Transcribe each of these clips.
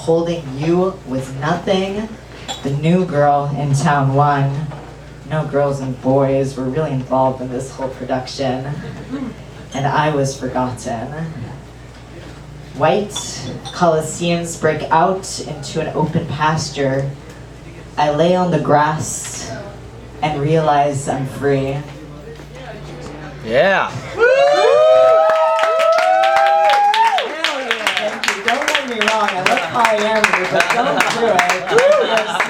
withholding you was nothing, the new girl in town won. No girls and boys were really involved in this whole production, and I was forgotten. White coliseums break out into an open pasture. I lay on the grass and realize I'm free. Yeah. Thank you. Don't get me wrong, I love polyamory, but don't do it. You're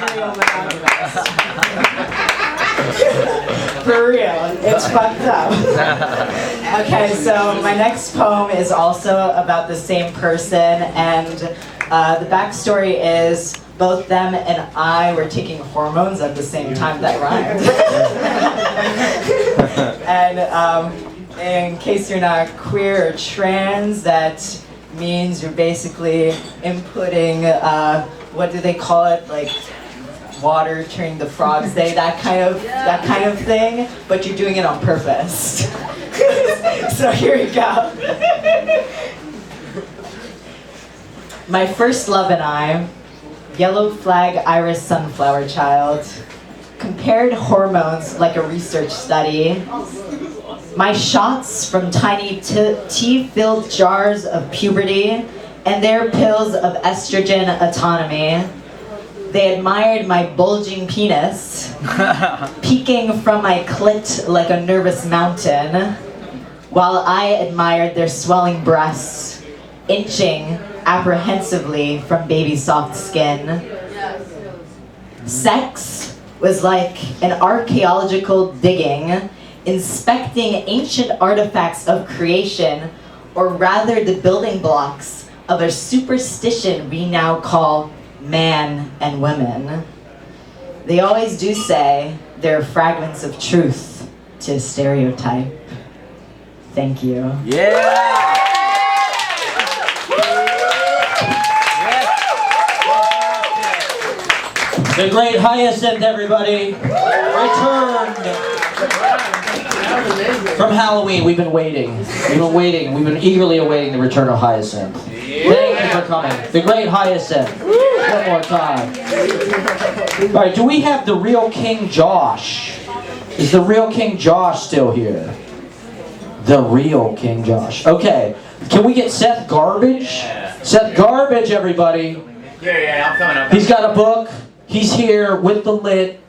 serial monogamous. For real, it's fucked up. Okay, so my next poem is also about the same person, and the backstory is both them and I were taking hormones at the same time. That rhymed. And in case you're not queer or trans, that means you're basically inputting, what do they call it, like water turning the frogs day, that kind of thing, but you're doing it on purpose. So here we go. My first love and I, yellow flag iris sunflower child, compared hormones like a research study. My shots from tiny tea-filled jars of puberty and their pills of estrogen autonomy. They admired my bulging penis, peeking from my clit like a nervous mountain, while I admired their swelling breasts, inching apprehensively from baby soft skin. Sex was like an archaeological digging, inspecting ancient artifacts of creation, or rather the building blocks of a superstition we now call man and women. They always do say there are fragments of truth to a stereotype. Thank you. Yeah. The great hyacinth, everybody, returned from Halloween. We've been waiting. We've been eagerly awaiting the return of Hyacinth. Thank you for coming. The great Hyacinth. One more time. All right, do we have the real King Josh? Is the real King Josh still here? The real King Josh. Okay. Can we get Seth Garbage? Seth Garbage, everybody. Yeah, I'm coming. He's got a book. He's here with the lit.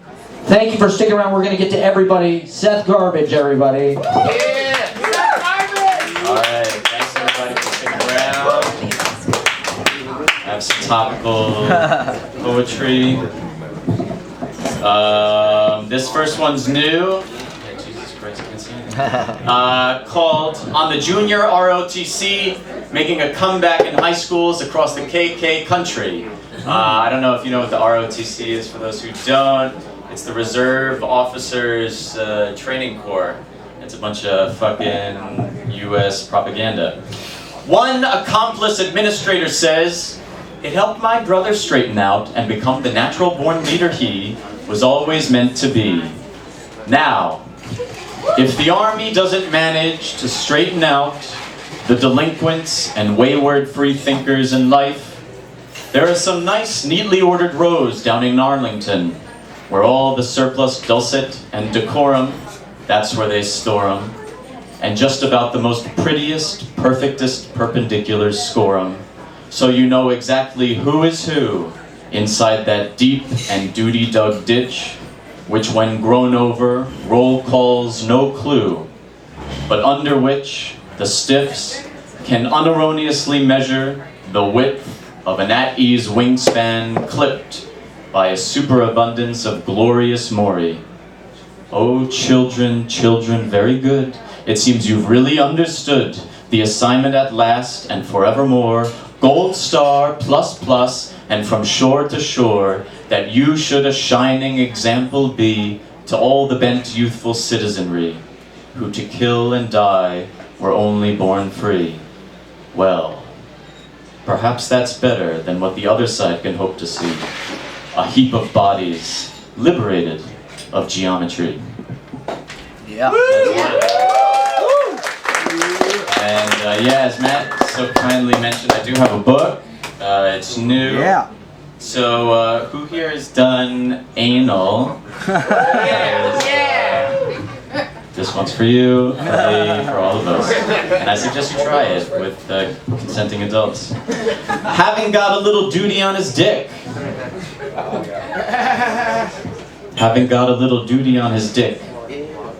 Thank you for sticking around. We're going to get to everybody. Seth Garbage, everybody. Yeah! Seth Garbage! Alright, thanks everybody for sticking around. I have some topical poetry. This first one's new. Jesus Christ, I can't see anything. Called On the Junior ROTC, Making a Comeback in High Schools Across the KK Country. I don't know if you know what the ROTC is, for those who don't. It's the Reserve Officers Training Corps. It's a bunch of fucking US propaganda. One accomplice administrator says, "It helped my brother straighten out and become the natural-born leader he was always meant to be. Now, if the Army doesn't manage to straighten out the delinquents and wayward freethinkers in life, there are some nice, neatly ordered rows down in Arlington, where all the surplus dulcet and decorum, that's where they store 'em, and just about the most prettiest, perfectest perpendiculars score 'em, so you know exactly who is who inside that deep and duty-dug ditch, which when grown over, roll calls no clue, but under which the stiffs can unerroneously measure the width of an at-ease wingspan clipped by a superabundance of glorious mori. Oh, children, children, very good. It seems you've really understood the assignment at last and forevermore, gold star plus plus, and from shore to shore, that you should a shining example be to all the bent youthful citizenry, who to kill and die were only born free. Well, perhaps that's better than what the other side can hope to see. A heap of bodies, liberated of geometry." Yeah. And yeah, as Matt so kindly mentioned, I do have a book. It's new. Yeah. So, who here has done anal? This one's for you, for me, for all of us. And I suggest you try it with consenting adults. Having got a little duty on his dick. Having got a little duty on his dick,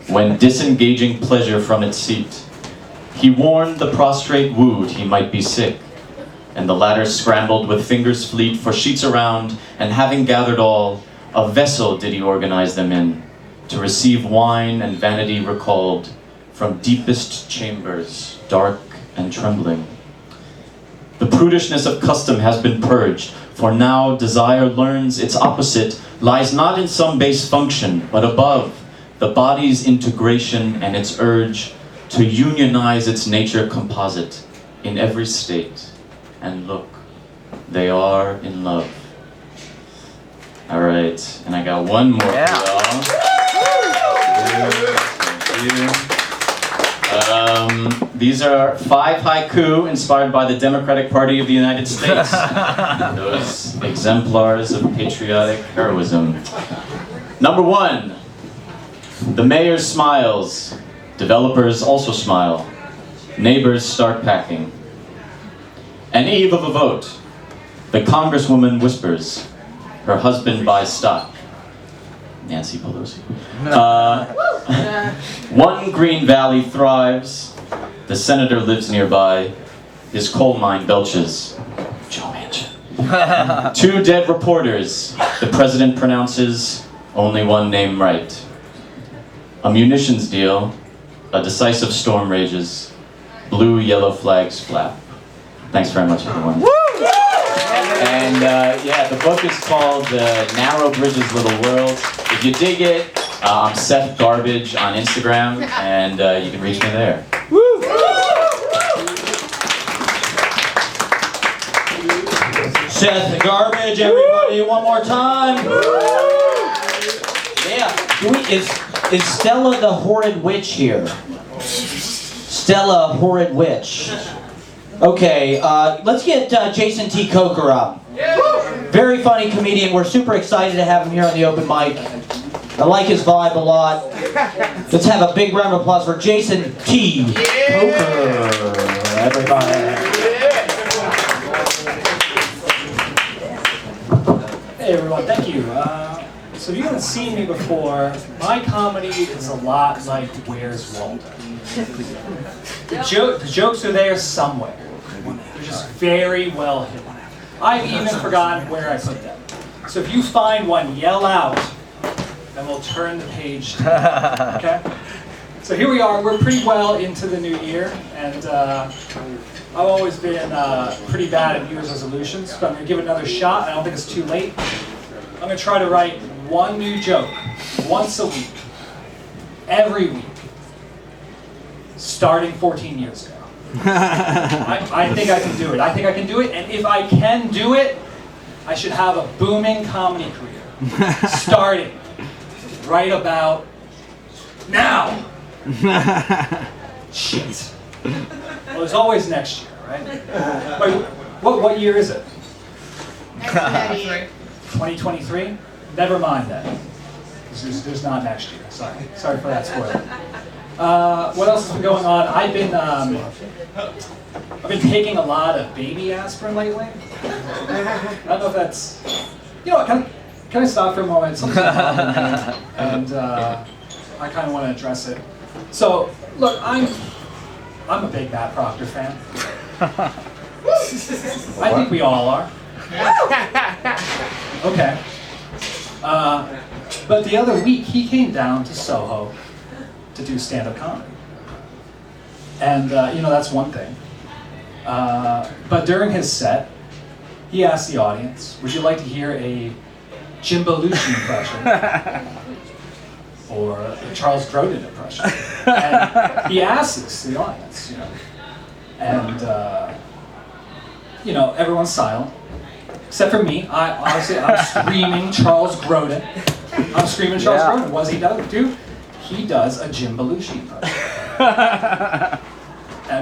when disengaging pleasure from its seat, he warned the prostrate wooed he might be sick, and the latter scrambled with fingers fleet for sheets around, and having gathered all, a vessel did he organize them in, to receive wine and vanity recalled from deepest chambers, dark and trembling. The prudishness of custom has been purged, for now desire learns its opposite lies not in some base function, but above the body's integration and its urge to unionize its nature composite in every state. And look, they are in love. All right, and I got one more for y'all. Thank you. These are 5 haiku inspired by the Democratic Party of the United States. Those exemplars of patriotic heroism. Number 1, the mayor smiles. Developers also smile. Neighbors start packing. An eve of a vote. The congresswoman whispers. Her husband buys stock. Nancy Pelosi. One green valley thrives. The senator lives nearby. His coal mine belches. Joe Manchin. 2 dead reporters. The president pronounces only one name right. A munitions deal. A decisive storm rages. Blue, yellow flags flap. Thanks very much, everyone. And yeah, the book is called Narrow Bridges, Little World. If you dig it, I'm Seth Garbage on Instagram, and you can reach me there. Seth Garbage, everybody, one more time. Yeah. Is Stella the horrid witch here? Stella, horrid witch. Okay, let's get Jason T. Kocher up. Very funny comedian. We're super excited to have him here on the open mic. I like his vibe a lot. Let's have a big round of applause for Jason T. Kocher. Everybody. Hey everyone, thank you. So if you haven't seen me before, my comedy is a lot like Where's Waldo. The jokes are there somewhere. They're just very well hidden. I've even forgotten where I put them. So if you find one, yell out, and we'll turn the page. Okay? So here we are. We're pretty well into the new year, and I've always been pretty bad at New Year's resolutions, but I'm going to give it another shot. I don't think it's too late. I'm going to try to write one new joke once a week, every week, starting 14 years ago. I think I can do it. I think I can do it, and if I can do it, I should have a booming comedy career, starting right about now. Shit. Well, there's always next year, right? Wait, what year is it? 2023? Never mind that. There's not next year. Sorry for that spoiler. What else has been going on? I've been taking a lot of baby aspirin lately. I don't know if that's, you know what? Can I stop for a moment? Something's bothering me, and I kind of want to address it. So, look, I'm a big Matt Proctor fan. I think we all are. Okay. But the other week, he came down to Soho to do stand-up comedy. And, you know, that's one thing. But during his set, he asked the audience, would you like to hear a Jim Belushi impression? Or a Charles Grodin impression? And he asked this to the audience, you know. And, you know, everyone's silent. Except for me. I'm screaming Charles Grodin. I'm screaming Charles Grodin. What does he do? He does a Jim Belushi impression. I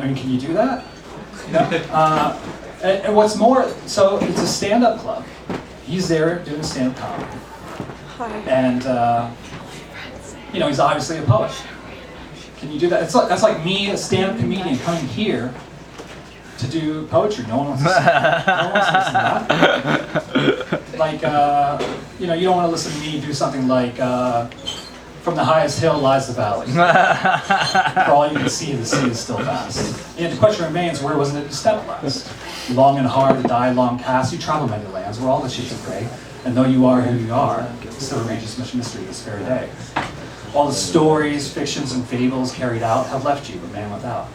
mean, can you do that? You know? And what's more, so it's a stand-up club. He's there doing stand-up comedy. And, you know, he's obviously a poet. Can you do that? That's like me, a stand-up comedian, coming here to do poetry. No one wants to listen, no one wants to listen to that. Like, you know, you don't want to listen to me do something like, from the highest hill lies the valley. For all you can see, the sea is still vast. And the question remains, where wasn't it you stepped last? Long and hard, the die long cast, you travel many lands where all the shades of gray. And though you are who you are, still remains much mystery this very day. All the stories, fictions, and fables carried out have left you a man without.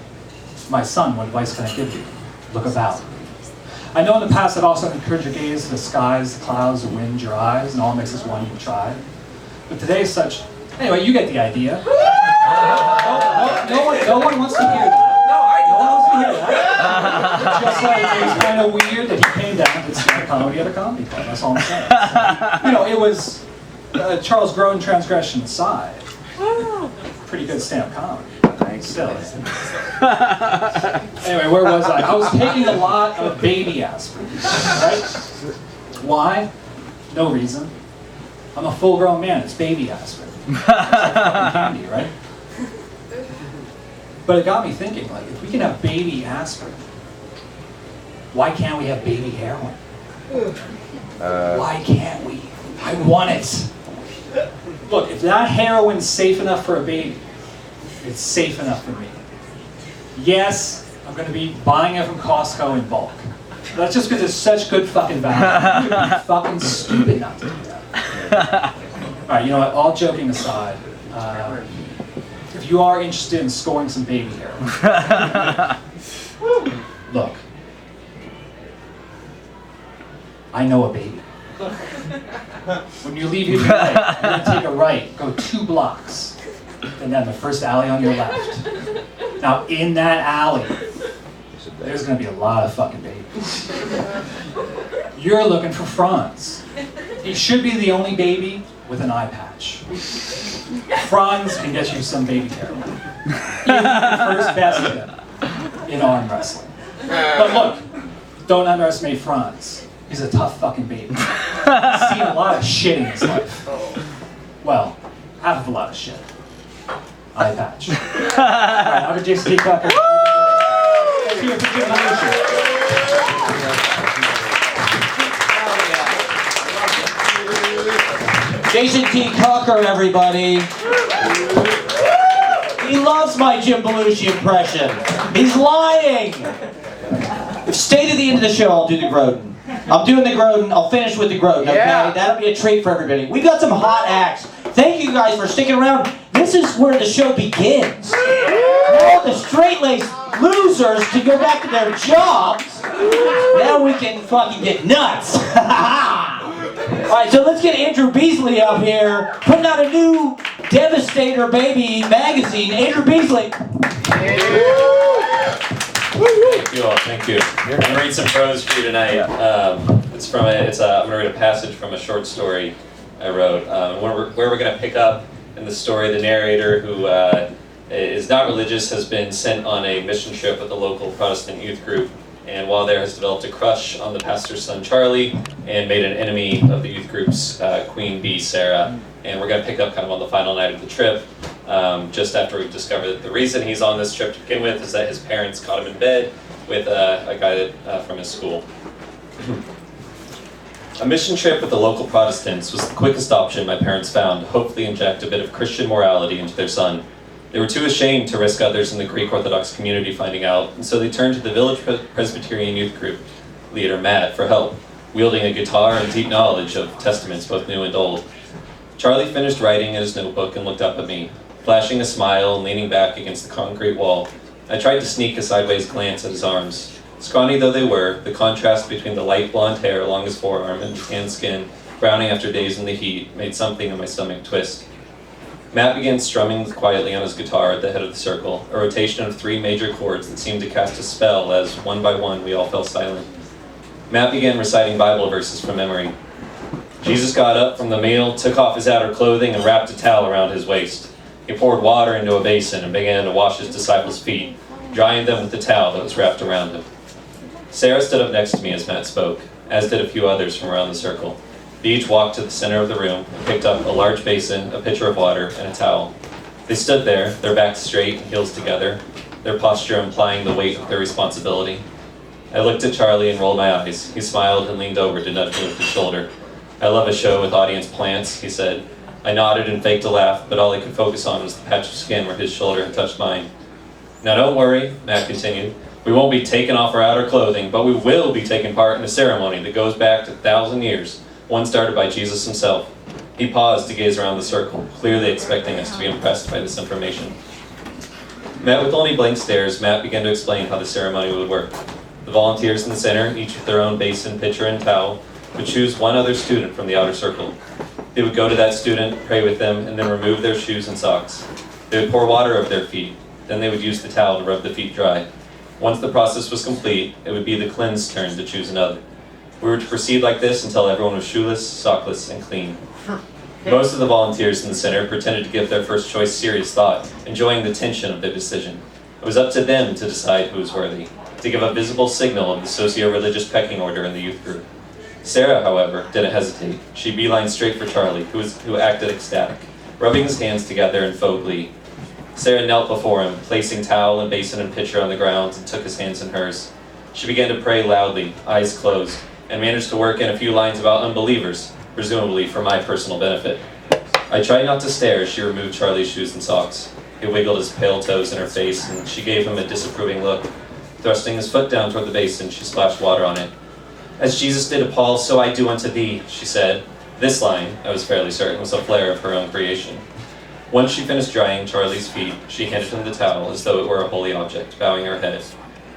My son, what advice can I give you? Look about. I know in the past I've also encouraged your gaze to the skies, the clouds, the wind, your eyes, and all makes us one you try. But today is such... Anyway, you get the idea. No one wants to hear that. No one wants to hear that. Just like it was kind of weird that he came down and did stand-up comedy at a comedy club. That's all I'm saying. You know, it was Charles Grodin transgression aside. Pretty good stand-up comedy. Still. Anyway, where was I? I was taking a lot of baby aspirin, right? Why? No reason. I'm a full-grown man. It's baby aspirin. It's like fucking candy, right? But it got me thinking, like, if we can have baby aspirin, why can't we have baby heroin? Why can't we? I want it. Look, if that heroin's safe enough for a baby, it's safe enough for me. Yes, I'm going to be buying it from Costco in bulk. That's just because it's such good fucking value. You would be fucking stupid not to do that. Alright, you know what, all joking aside, if you are interested in scoring some baby heroin, look, I know a baby. When you leave here tonight, you're going to take a right, go 2 blocks, and then the first alley on your left. Now, in that alley, there's going to be a lot of fucking babies. You're looking for Franz. He should be the only baby with an eye patch. Franz can get you some baby heroin. Even the first best hit in arm wrestling. But look, don't underestimate Franz. He's a tough fucking baby. He's seen a lot of shit in his life. Well, half of a lot of shit. Eye patch. Alright, I'll get Jason T. Tucker. Let's hear it for Jim Belushi. Jason T. Kocher, everybody. He loves my Jim Belushi impression. He's lying. Stay to the end of the show, I'll do the Grodin. I'm doing the Grodin, I'll finish with the Grodin, okay? Yeah. That'll be a treat for everybody. We've got some hot acts. Thank you guys for sticking around. This is where the show begins. Now the straight-laced losers can go back to their jobs. Now we can fucking get nuts. Alright, so let's get Andrew Beasley up here, putting out a new Devastator Baby magazine. Andrew Beasley. Thank you all, thank you. I'm going to read some prose for you tonight. I'm going to read a passage from a short story I wrote. Where we're going to pick up in the story, the narrator, who is not religious, has been sent on a mission trip with a local Protestant youth group, and while there has developed a crush on the pastor's son Charlie, and made an enemy of the youth group's queen bee, Sarah. And we're going to pick up kind of on the final night of the trip, just after we've discovered that the reason he's on this trip to begin with is that his parents caught him in bed with a guy from his school. A mission trip with the local Protestants was the quickest option my parents found to hopefully inject a bit of Christian morality into their son. They were too ashamed to risk others in the Greek Orthodox community finding out, and so they turned to the village Presbyterian youth group leader, Matt, for help, wielding a guitar and deep knowledge of testaments both new and old. Charlie finished writing in his notebook and looked up at me, flashing a smile and leaning back against the concrete wall. I tried to sneak a sideways glance at his arms. Scrawny though they were, the contrast between the light blonde hair along his forearm and tanned skin, browning after days in the heat, made something in my stomach twist. Matt began strumming quietly on his guitar at the head of the circle, a rotation of 3 major chords that seemed to cast a spell as, one by one, we all fell silent. Matt began reciting Bible verses from memory. Jesus got up from the meal, took off his outer clothing, and wrapped a towel around his waist. He poured water into a basin and began to wash his disciples' feet, drying them with the towel that was wrapped around him. Sarah stood up next to me as Matt spoke, as did a few others from around the circle. They each walked to the center of the room and picked up a large basin, a pitcher of water, and a towel. They stood there, their backs straight and heels together, their posture implying the weight of their responsibility. I looked at Charlie and rolled my eyes. He smiled and leaned over to nudge me with his shoulder. "I love a show with audience plants," he said. I nodded and faked a laugh, but all I could focus on was the patch of skin where his shoulder had touched mine. "Now don't worry," Matt continued. "We won't be taking off our outer clothing, but we will be taking part in a ceremony that goes back to 1,000 years, one started by Jesus himself." He paused to gaze around the circle, clearly expecting us to be impressed by this information. Met with only blank stares, Matt began to explain how the ceremony would work. The volunteers in the center, each with their own basin, pitcher, and towel, would choose one other student from the outer circle. They would go to that student, pray with them, and then remove their shoes and socks. They would pour water over their feet. Then they would use the towel to rub the feet dry. Once the process was complete, it would be the cleansed turn to choose another. We were to proceed like this until everyone was shoeless, sockless, and clean. Most of the volunteers in the center pretended to give their first choice serious thought, enjoying the tension of their decision. It was up to them to decide who was worthy, to give a visible signal of the socio-religious pecking order in the youth group. Sarah, however, didn't hesitate. She beelined straight for Charlie, who acted ecstatic, rubbing his hands together in faux glee. Sarah knelt before him, placing towel and basin and pitcher on the ground, and took his hands in hers. She began to pray loudly, eyes closed, and managed to work in a few lines about unbelievers, presumably for my personal benefit. I tried not to stare as she removed Charlie's shoes and socks. He wiggled his pale toes in her face, and she gave him a disapproving look. Thrusting his foot down toward the basin, she splashed water on it. "As Jesus did to Paul, so I do unto thee," she said. This line, I was fairly certain, was a flare of her own creation. Once she finished drying Charlie's feet, she handed him the towel as though it were a holy object, bowing her head.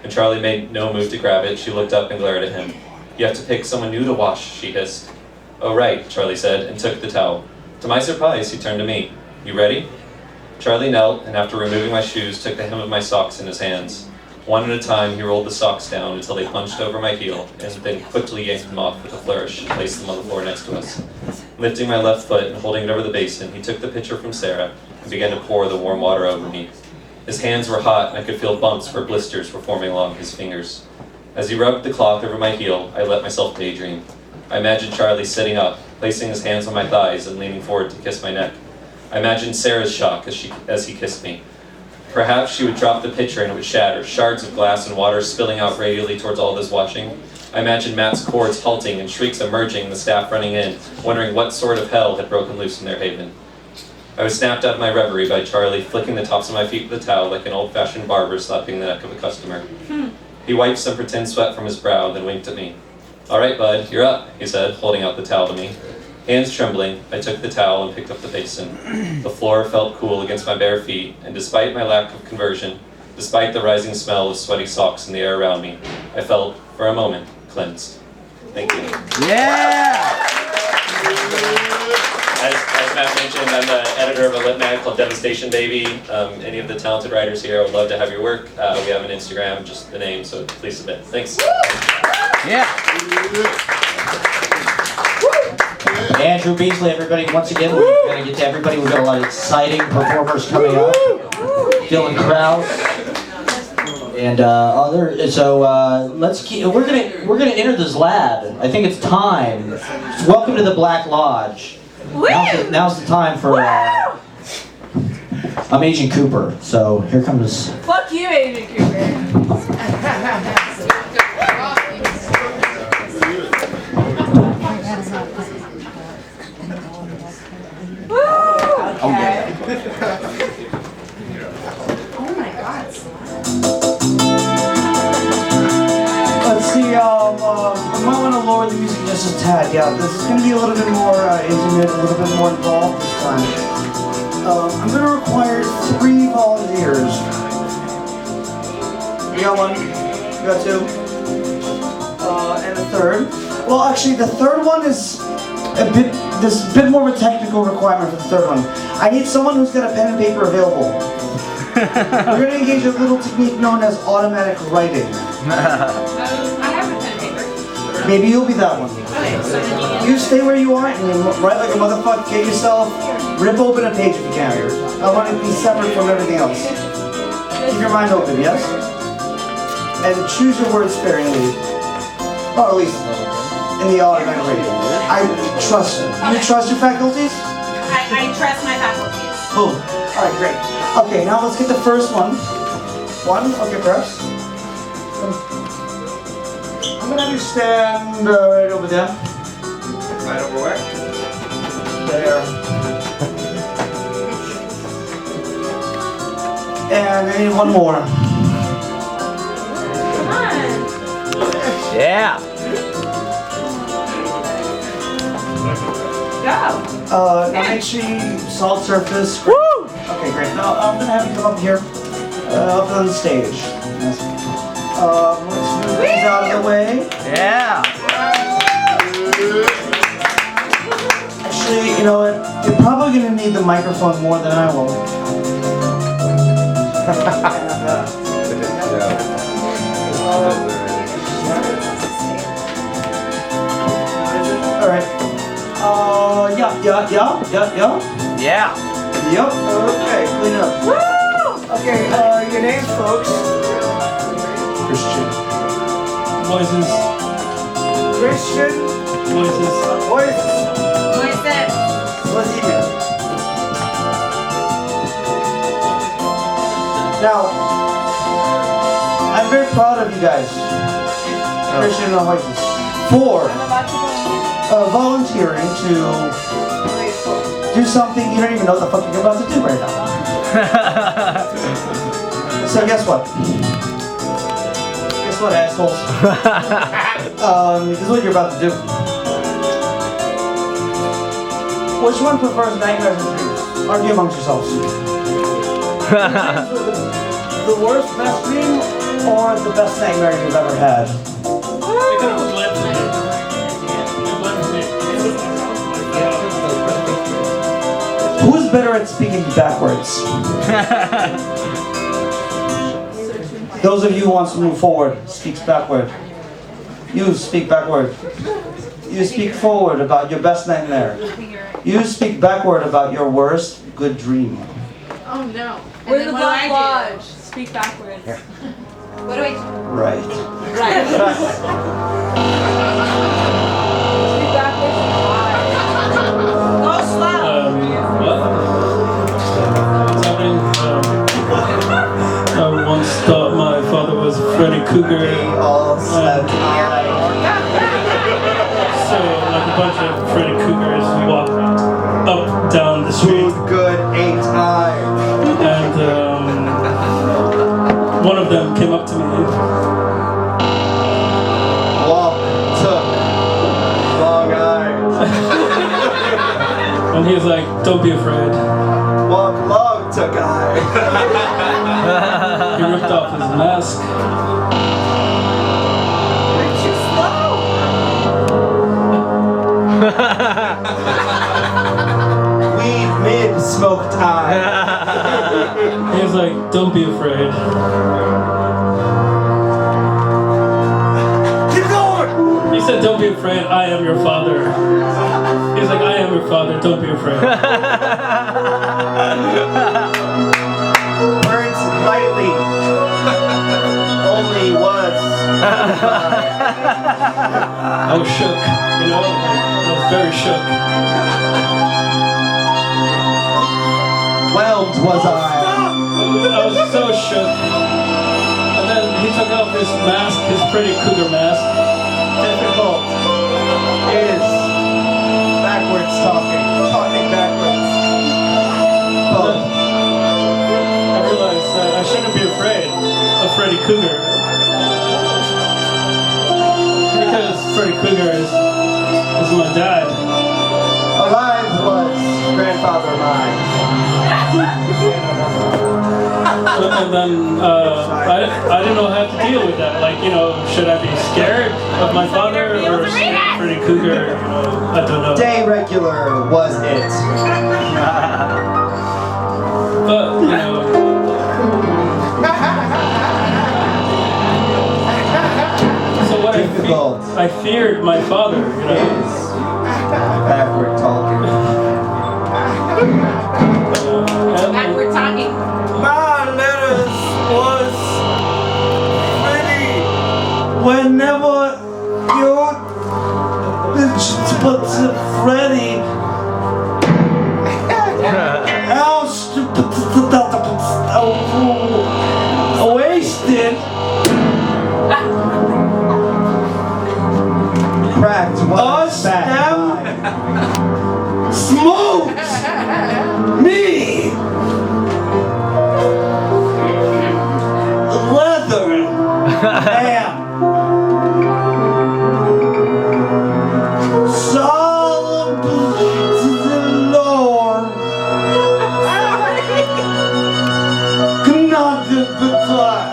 When Charlie made no move to grab it, she looked up and glared at him. "You have to pick someone new to wash," she hissed. "Oh, right," Charlie said, and took the towel. To my surprise, he turned to me. "You ready?" Charlie knelt, and after removing my shoes, took the hem of my socks in his hands. One at a time, he rolled the socks down until they punched over my heel, and then quickly yanked them off with a flourish and placed them on the floor next to us. Lifting my left foot and holding it over the basin, he took the pitcher from Sarah and began to pour the warm water over me. His hands were hot, and I could feel bumps where blisters were forming along his fingers. As he rubbed the cloth over my heel, I let myself daydream. I imagined Charlie sitting up, placing his hands on my thighs and leaning forward to kiss my neck. I imagined Sarah's shock as he kissed me. Perhaps she would drop the pitcher and it would shatter, shards of glass and water spilling out radially towards all those watching. I imagined Matt's cords halting and shrieks emerging and the staff running in, wondering what sort of hell had broken loose in their haven. I was snapped out of my reverie by Charlie flicking the tops of my feet with a towel like an old-fashioned barber slapping the neck of a customer. He wiped some pretend sweat from his brow, then winked at me. "All right, bud, you're up," he said, holding out the towel to me. Hands trembling, I took the towel and picked up the basin. The floor felt cool against my bare feet, and despite my lack of conversion, despite the rising smell of sweaty socks in the air around me, I felt, for a moment, cleansed. Thank you. Yeah! As Matt mentioned, I'm the editor of a lit mag called Devastation Baby. Any of the talented writers here, I would love to have your work. We have an Instagram, just the name, so please submit. Thanks. Yeah! Andrew Beasley, everybody, once again, we're going to get to everybody. We've got a lot of exciting performers coming up. Dillon, Krause, and other. So let's keep. We're gonna enter the xlad. I think it's time. Welcome to the Black Lodge. Now's the time for. I'm Agent Cooper, so here comes. Fuck you, Agent Cooper. Okay. Oh my God. Let's see, I might want to lower the music just a tad. Yeah, this is going to be a little bit more intimate, a little bit more involved this time. I'm going to require 3 volunteers. You got 1, you got 2, and a third. Well, actually, the third one is there's a bit more of a technical requirement for the third one. I need someone who's got a pen and paper available. We're going to engage a little technique known as automatic writing. I have a pen and paper. Maybe you'll be that one. Okay, so then You stay where you are and you write like a motherfucker. Get yourself, rip open a page if you can. I want it to be separate from everything else. Keep your mind open, yes? And choose your words sparingly. Or at least in the automatic rating. I trust you. You trust your faculties? I trust my faculties. Boom. Alright, great. Okay, now let's get the first one. Okay, perhaps. I'm gonna have you stand right over there. Right over where? There. And I need one more. Come on. Yeah. Go. Now make sure you solid surface. Woo! Okay, great. Now I'm gonna have you come up here, up on the stage. Let's move these out of the way. Yeah. Actually, you know what? You're probably gonna need the microphone more than I will. All right. Yeah. Yeah. Yep. Okay, clean it up. Woo! Okay, your names, folks. Christian. Voices. Christian. Voices. Moises. Vladimir. Now, I'm very proud of you guys, Christian and Moises, for volunteering to do something you don't even know what the fuck you're about to do right now. So guess what? Guess what, assholes? This is what you're about to do. Which one prefers nightmares and dreams? Argue amongst yourselves. The worst best dream or the best nightmare you've ever had? Who's better at speaking backwards? Those of you who wants to move forward, speaks backward. You speak backward. You speak forward about your best nightmare. You speak backward about your worst good dream. Oh no. We're the What Black do I Lodge. Speak backwards. do? What do I do? Right. Right. Speak backwards. Go slow. What's happening? I once thought my father was Freddy Cougar. All slept So, like a bunch of Freddy Cougars walked up, down the street. good 8 times. And one of them came up to me. Walk, took, long eyes. And he was like, "Don't be afraid." Walk, long, took eye. He ripped off his mask. Weed mid smoke time. He was like, "Don't be afraid." Keep going! He said, "Don't be afraid, I am your father." He was like, "I am your father, don't be afraid." Words lightly. Only was. I was shook, you know? I was very shook. Whelmed was I. I was so shook. And then he took off his mask, his Freddy Cougar mask. Difficult is backwards talking backwards. Both. I realized that I shouldn't be afraid of Freddy Cougar. Because Freddy Cougar is my dad. Alive was grandfather of mine. And then I didn't know how to deal with that. Like, you know, should I be scared of my father or Freddy Cougar? I don't know. Day regular was it. But, you know. So what Difficult. I feared my father, you know. Is backward talking. Backward talking. My letters was ready whenever you Freddy. Wasted. Cracked. Us now smoked me. Leather. Damn. Solemn to the Lord. Not the time.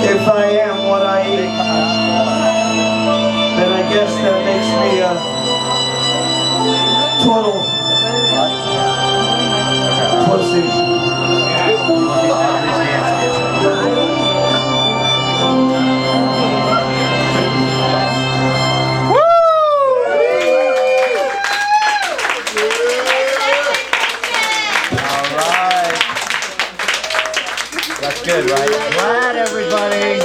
If I am what I eat, then I guess that makes me a total pussy. That's good, right? Glad everybody.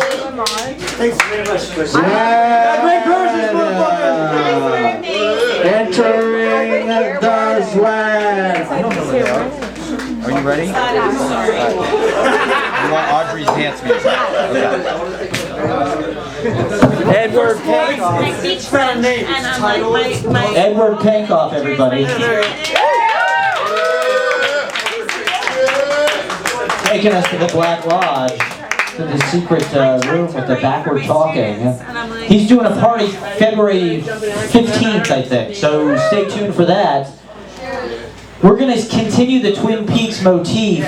Thanks very much, Chris. Great purses, motherfucker! Entering the slab. Are you ready? You want Audrey's dance music? Okay. Edward Pankoff. My beach friend and my Edward Pankoff, everybody. Taking us to the Black Lodge, to the secret room with the backward talking. He's doing a party February 15th, I think, so stay tuned for that. We're going to continue the Twin Peaks motif.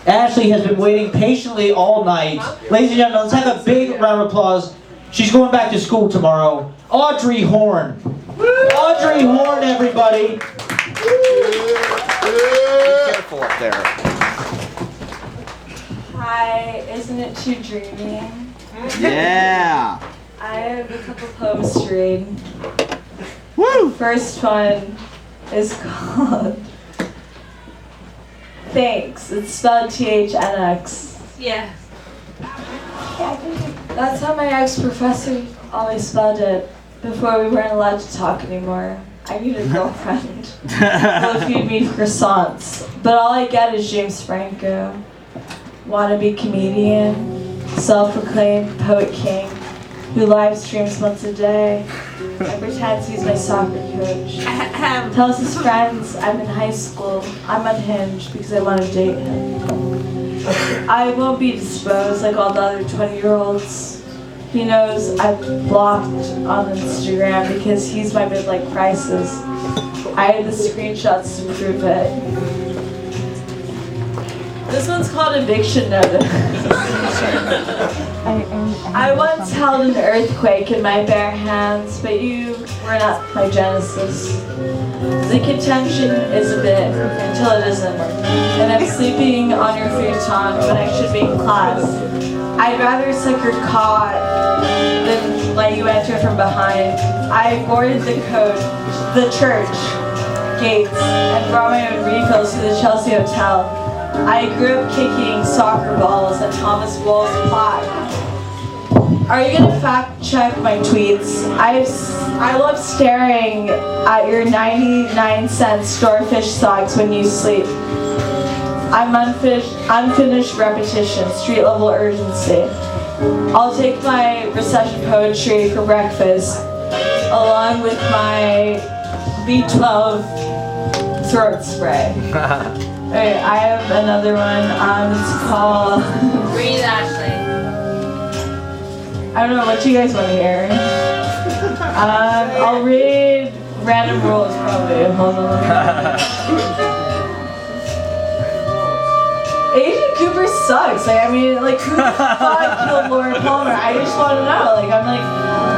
Ashley has been waiting patiently all night. Ladies and gentlemen, let's have a big round of applause. She's going back to school tomorrow. Audrey Horn. Audrey Horn, everybody. Be careful up there. Hi, isn't it too dreamy? Yeah. I have a couple poems to read. Woo! First one is called Thanks. It's spelled THNX. yeah. That's how my ex-professor always spelled it before we weren't allowed to talk anymore. I need a girlfriend who'll feed me croissants, but all I get is James Franco. Wannabe comedian, self-proclaimed poet king, who live streams once a day and pretends he's my soccer coach. Tells his friends I'm in high school, I'm unhinged because I want to date him. I won't be disposed like all the other 20-year-olds. He knows I've blocked on Instagram because he's my midlife crisis. I have the screenshots to prove it. This one's called Eviction Notice. I once held an earthquake in my bare hands, but you were not my genesis. The contention is a bit until it isn't, and I'm sleeping on your futon when I should be in class. I'd rather suck your cock than let you enter from behind. I boarded the church gates and brought my own refills to the Chelsea Hotel. I grew up kicking soccer balls at Thomas Wolfe's plaque. Are you gonna fact check my tweets? I love staring at your 99-cent Storefish socks when you sleep. I'm unfinished repetition, street level urgency. I'll take my recession poetry for breakfast, along with my B12 throat spray. Alright, I have another one. It's called. Breathe, Ashley. I don't know what you guys want to hear. I'll read Random Rules probably. Hold on. Agent Cooper sucks. Like, I mean, like, who the fuck killed Laura Palmer? I just want to know. Like, I'm like,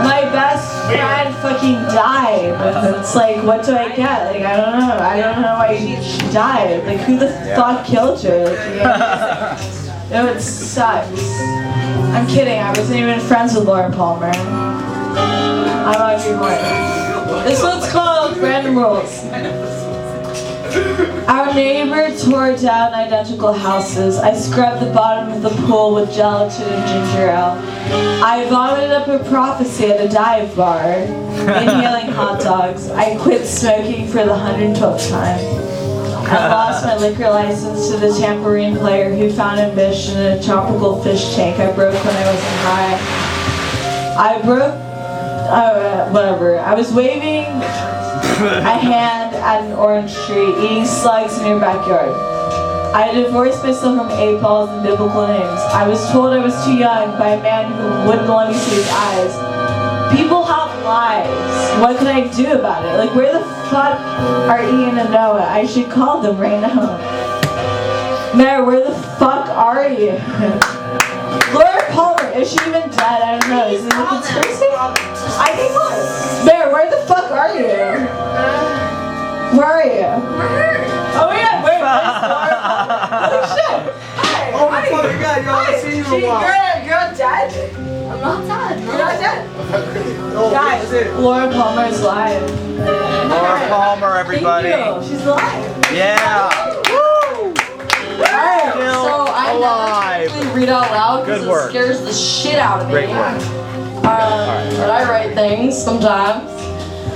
my best friend fucking died. But it's like, what do I get? Like, I don't know. I don't know why she died. Like, who the fuck killed her? Like, No, it sucks. I'm kidding, I wasn't even friends with Laura Palmer. I'm Audrey Horton. This one's called Random Rules. Our neighbor tore down identical houses. I scrubbed the bottom of the pool with gelatin and ginger ale. I vomited up a prophecy at a dive bar, inhaling hot dogs. I quit smoking for the 112th time. I lost my liquor license to the tambourine player who found ambition in a tropical fish tank I broke when I wasn't high. Whatever. I was waving a hand at an orange tree, eating slugs in your backyard. I divorced myself from 8 balls and biblical names. I was told I was too young by a man who wouldn't let me see his eyes. People have lives. What can I do about it? Like, where the fuck are Ian and Noah? I should call them right now. Mayor, where the fuck are you? Laura Palmer, is she even dead? I don't know. Is it a conspiracy? I think not. Mayor, where the fuck are you? Where are you? Oh yeah, where's Laura Palmer? Holy shit. Hi. Oh my fucking god, y'all haven't seen you in a while. You're dead? I'm not dead. You're not dead? Oh, Guys, this is it. Laura Palmer is live. Laura Palmer, everybody. Thank you. She's alive. Yeah. Alright, Still So I alive. never actually read out loud because Good it work. scares the shit out of me. Great work. But I write things sometimes.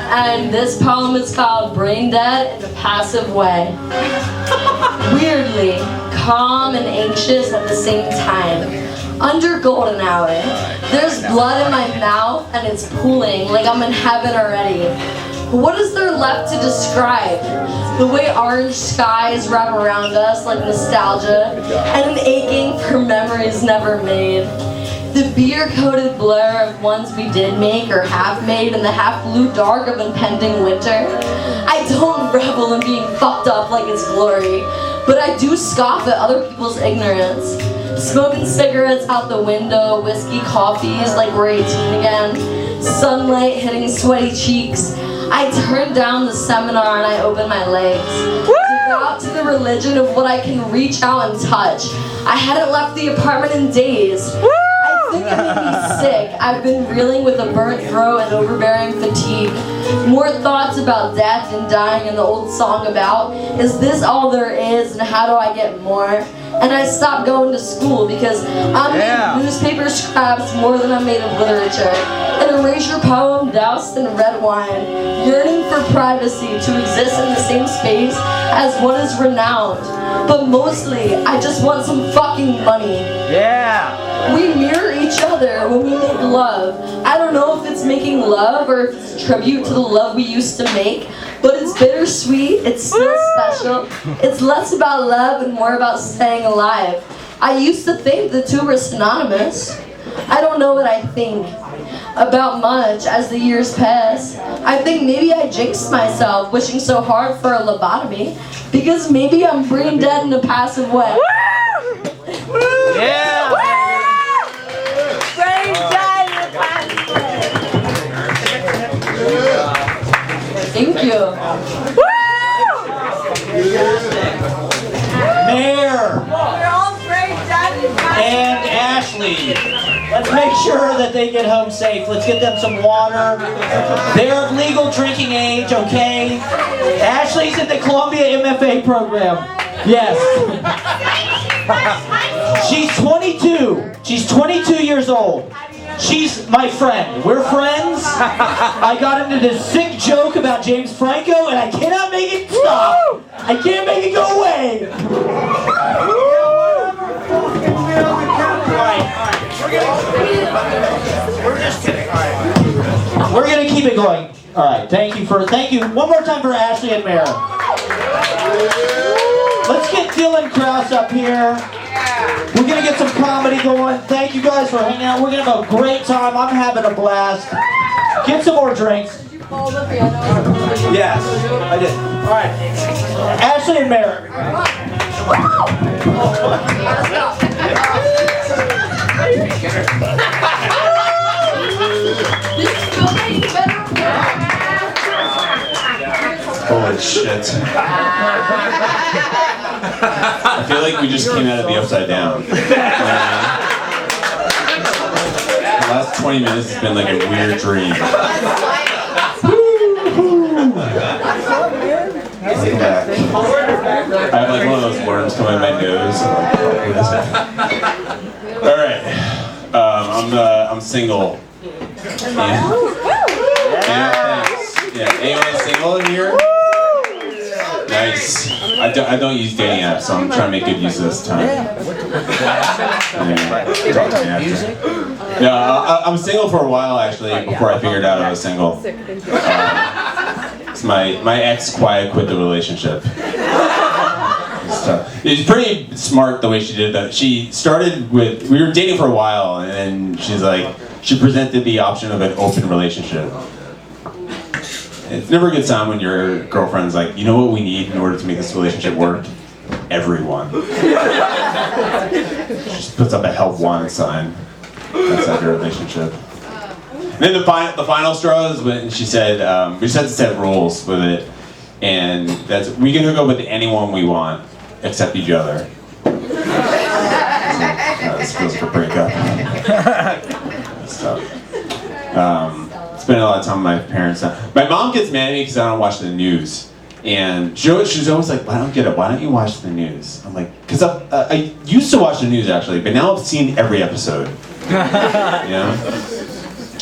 And this poem is called Brain Dead in a Passive Way. Weirdly, calm and anxious at the same time. Under golden hour, there's blood in my mouth and it's pooling like I'm in heaven already. But what is there left to describe? The way orange skies wrap around us like nostalgia and an aching for memories never made. The beer-coated blur of ones we did make or half made in the half-blue dark of impending winter. I don't revel in being fucked up like it's glory, but I do scoff at other people's ignorance. Smoking cigarettes out the window, whiskey coffees like we're 18 again, sunlight hitting sweaty cheeks. I turn down the seminar and I open my legs. Devout to the religion of what I can reach out and touch. I hadn't left the apartment in days. I think it made me sick. I've been reeling with a burnt throat and overbearing fatigue. More thoughts about death and dying and the old song about, is this all there is and how do I get more? And I stopped going to school because I'm made of newspaper scraps more than I'm made of literature. An erasure poem doused in red wine, yearning for privacy to exist in the same space as what is renowned. But mostly, I just want some fucking money. Yeah. We mirror each other when we make love. I don't know if it's making love or if it's a tribute to the love we used to make, but it's bittersweet, it's still special. It's less about love and more about staying alive. I used to think the two were synonymous. I don't know what I think about much as the years pass. I think maybe I jinxed myself wishing so hard for a lobotomy because maybe I'm brain dead in a passive way. Yeah. Brain dead in a passive way. Thank you. Mayor We're all brain dead in a passive way. and Ashley. Let's make sure that they get home safe. Let's get them some water. They're of legal drinking age, okay? Ashley's in the Columbia MFA program. Yes. She's 22. She's 22 years old. She's my friend. We're friends. I got into this sick joke about James Franco, and I cannot make it stop. I can't make it go away. We're just kidding. All right. We're gonna keep it going. All right. Thank you. One more time for Ashley and Mara. Let's get Dillon Krause up here. We're gonna get some comedy going. Thank you guys for hanging out. We're gonna have a great time. I'm having a blast. Get some more drinks. Yes, I did. All right. Ashley and Mara. Holy shit. I feel like we just came out of the upside down. The last 20 minutes has been like a weird dream. Welcome back. I have like one of those worms coming in my nose. All right, I'm single. Yeah. Thanks. Yeah, anyone single in here? Nice. I don't use dating apps, so I'm trying to make good use of this time. Talk to me after. No, I'm single for a while actually. Before I figured out I was single. My ex quiet quit the relationship. It was pretty smart the way she did that. She started with, we were dating for a while, and then she's like, she presented the option of an open relationship. It's never a good sign when your girlfriend's like, you know what we need in order to make this relationship work? Everyone. She just puts up a help wanted sign outside your relationship. And then the final straw is when she said, we just had to set rules with it, and that's, we can hook up with anyone we want, except each other. So, this feels like a breakup. So, spending a lot of time with my parents. My mom gets mad at me because I don't watch the news. And she's always like, why don't you watch the news? I'm like, because I used to watch the news actually, but now I've seen every episode. You know?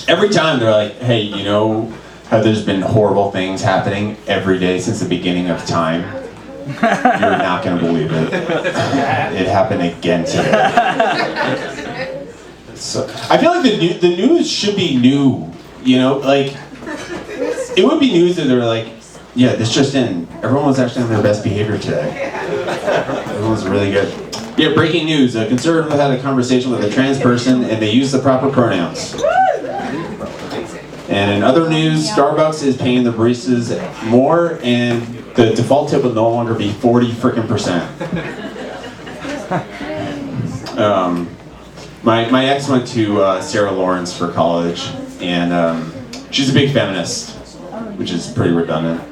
Every time they're like, hey, you know how there's been horrible things happening every day since the beginning of time? You're not going to believe it. It happened again today. So, I feel like the news should be new, you know? Like, it would be news if they were like, yeah, this just in. Everyone was actually on their best behavior today. Everyone was really good. Yeah, breaking news. A conservative had a conversation with a trans person and they used the proper pronouns. And in other news, Starbucks is paying the baristas more and the default tip will no longer be 40%. My ex went to Sarah Lawrence for college, and she's a big feminist, which is pretty redundant.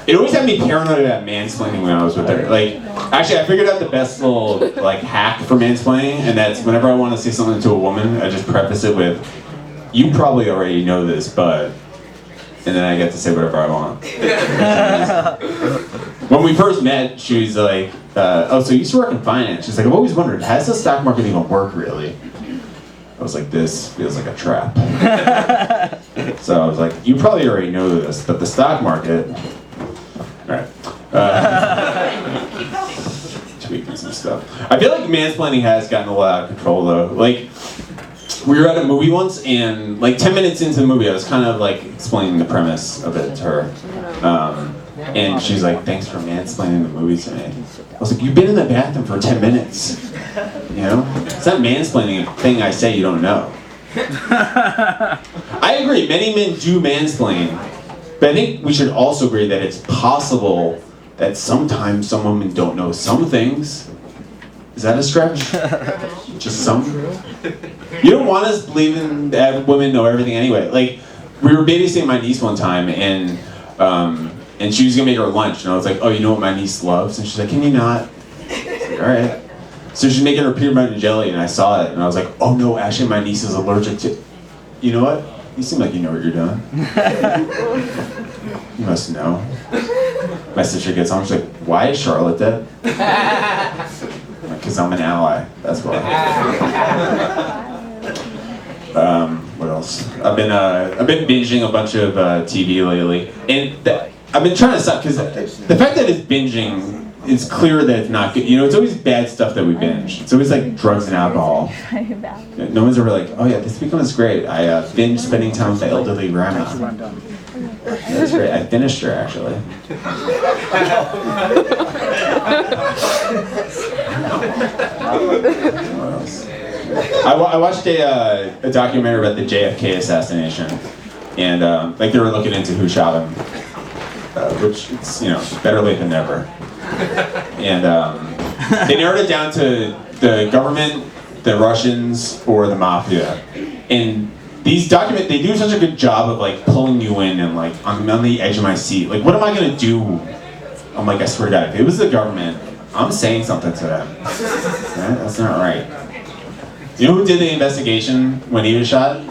It always had me paranoid about mansplaining when I was with her. Like, actually, I figured out the best little like hack for mansplaining, and that's whenever I want to say something to a woman, I just preface it with, "You probably already know this, but," and then I get to say whatever I want. When we first met, she was like, "Oh, so you used to work in finance?" She's like, "I've always wondered, how does the stock market even work, really?" I was like, "This feels like a trap." So I was like, "You probably already know this, but the stock market." All right. Tweaking some stuff. I feel like mansplaining has gotten a lot out of control, though. Like, we were at a movie once, and like 10 minutes into the movie, I was kind of like explaining the premise of it to her. And she's like, "Thanks for mansplaining the movie to me." I was like, "You've been in the bathroom for 10 minutes. You know? It's not mansplaining a thing I say you don't know." I agree, many men do mansplain, but I think we should also agree that it's possible that sometimes some women don't know some things. Is that a stretch? Just some? You don't want us believing that women know everything anyway. Like, we were babysitting my niece one time, and she was gonna make her lunch, and I was like, "Oh, you know what my niece loves?" And she's like, "Can you not?" I was like, "All right." So she's making her peanut butter and jelly, and I saw it, and I was like, "Oh no, actually my niece is allergic to..." You know what? You seem like you know what you're doing. You must know. My sister gets home, she's like, "Why is Charlotte dead?" Because I'm an ally, that's why. What else? I've been binging a bunch of TV lately, and I've been trying to stop because the fact that it's binging, it's clear that it's not good. You know, it's always bad stuff that we binge. It's always like drugs and alcohol. No one's ever like, "Oh yeah, this weekend was great. I binge spending time with my elderly grandma." That's great. I finished her actually. What else? I watched a documentary about the JFK assassination, and like they were looking into who shot him, which it's, you know, better late than never. And they narrowed it down to the government, the Russians, or the mafia. And these they do such a good job of like pulling you in and like I'm on the edge of my seat. Like, what am I gonna do? I'm like, I swear to God, if it was the government, I'm saying something to them. Right? That's not right. You know who did the investigation when he was shot?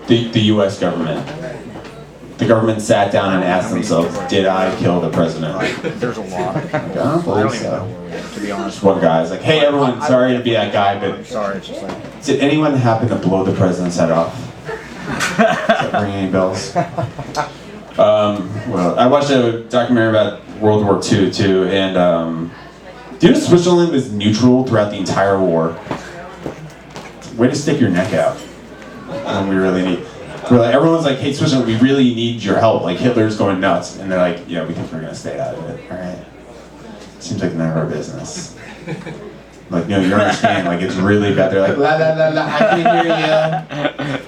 The U.S. government. The government sat down and asked themselves, did I kill the president? There's a lot. I don't believe so. To be honest. One guy's like, hey everyone, sorry to be that guy, but Sorry, it's just like... did anyone happen to blow the president's head off? Does that ring any bells? Well, I watched a documentary about World War II too, and do you know Switzerland was neutral throughout the entire war? Way to stick your neck out when we really need. Everyone's like, hey Switzerland, we really need your help. Like Hitler's going nuts, and they're like, yeah, we think we're gonna stay out of it. All right. Seems like none of our business. Like, no, you understand. Like it's really bad. They're like, la la la la, I can hear you.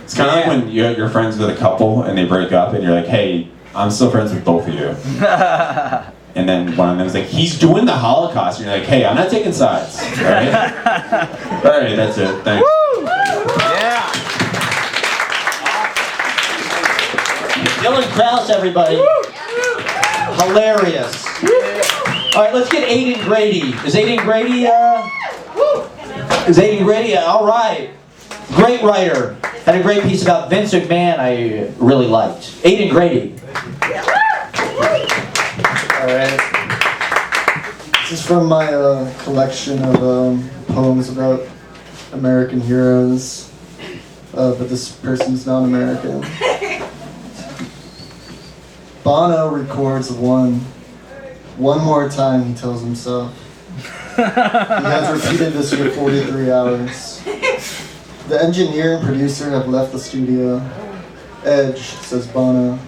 It's kind of like when you're friends with a couple and they break up, and you're like, hey, I'm still friends with both of you. And then one of them's like, he's doing the Holocaust. And you're like, hey, I'm not taking sides. All right? All right, that's it. Thanks. Woo! Yeah! Dillon Krause, everybody. Hilarious. All right, let's get Aidan Grady. Is Aidan Grady, all right. Great writer. Had a great piece about Vince McMahon I really liked. Aidan Grady. Alright. This is from my collection of poems about American heroes, but this person's not American. Bono records one more time, he tells himself. He has repeated this for 43 hours. The engineer and producer have left the studio. Edge, says Bono.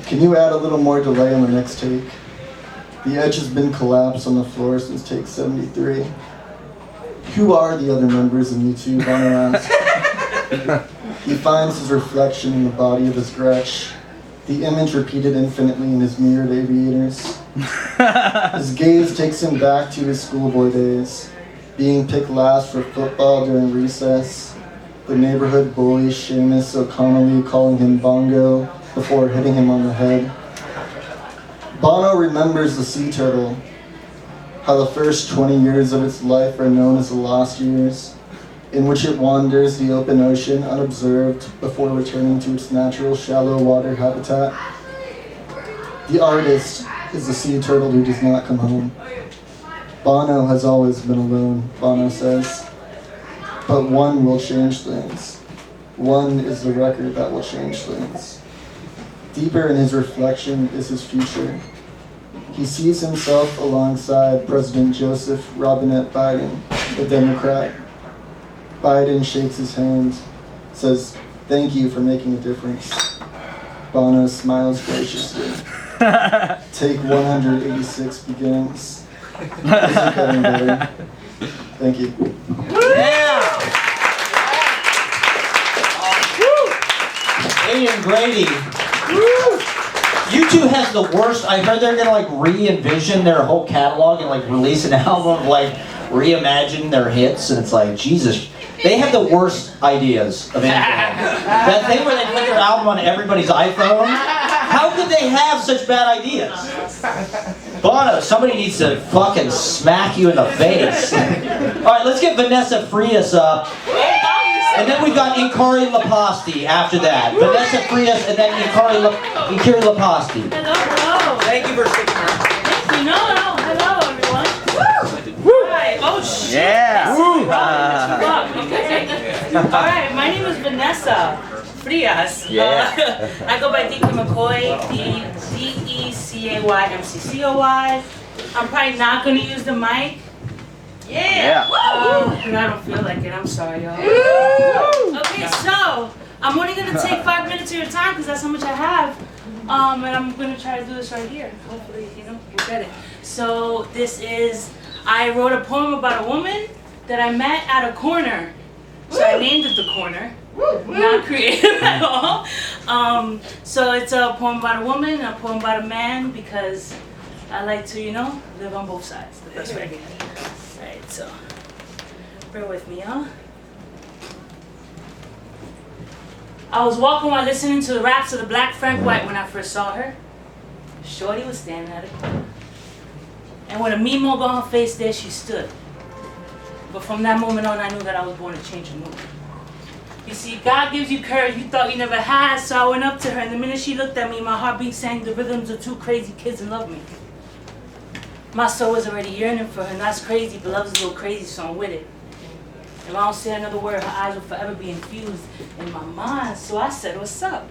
Can you add a little more delay on the next take? The edge has been collapsed on the floor since take 73. Who are the other members of U2, Bono asks. He finds his reflection in the body of his Gretsch, the image repeated infinitely in his mirrored aviators. His gaze takes him back to his schoolboy days, being picked last for football during recess, the neighborhood bully Seamus O'Connelly calling him Bongo before hitting him on the head. Bono remembers the sea turtle, how the first 20 years of its life are known as the lost years, in which it wanders the open ocean unobserved before returning to its natural shallow water habitat. The artist is the sea turtle who does not come home. Bono has always been alone, Bono says. But one will change things. One is the record that will change things. Deeper in his reflection is his future. He sees himself alongside President Joseph Robinette Biden, a Democrat. Biden shakes his hand, says, "Thank you for making a difference." Bono smiles graciously. Take 186 begins. These are getting better. Thank you. Yeah! Aidan Grady. U2 has the worst. I heard they're gonna like re-envision their whole catalog and like release an album of like reimagine their hits, and it's like Jesus. They have the worst ideas of anything. That thing where they put their album on everybody's iPhone. How could they have such bad ideas? Bono, somebody needs to fucking smack you in the face. All right, let's get Vanessa Frias up. And then we've got Inkeri Lipasti after that. Vanessa Frias and then Inkeri Lipasti. Hello, hello. Thank you for sticking around. Thank you. No, hello everyone. Woo! Alright, oh shit. Yeah. Okay. Alright, my name is Vanessa Frias. Yeah. I go by Deacon McCoy, DECAY-MCCOY. I'm probably not going to use the mic. Yeah. And I don't feel like it. I'm sorry, y'all. Okay, so I'm only gonna take 5 minutes of your time because that's how much I have. And I'm gonna try to do this right here. Hopefully, we'll get it. So this is, I wrote a poem about a woman that I met at a corner. So I named it The Corner. Not creative at all. So it's a poem about a woman, a poem about a man, because I like to, live on both sides the best way I can. Alright, so bear with me, y'all. I was walking while listening to the raps of the Black Frank White when I first saw her. Shorty was standing at a corner. And with a mean mug on her face, there she stood. But from that moment on, I knew that I was born to change the mood. You see, God gives you courage you thought you never had, so I went up to her, and the minute she looked at me, my heartbeat sang the rhythms of two crazy kids in love me. My soul was already yearning for her, and that's crazy, but love's a little crazy, so I'm with it. If I don't say another word, her eyes will forever be infused in my mind, so I said, what's up?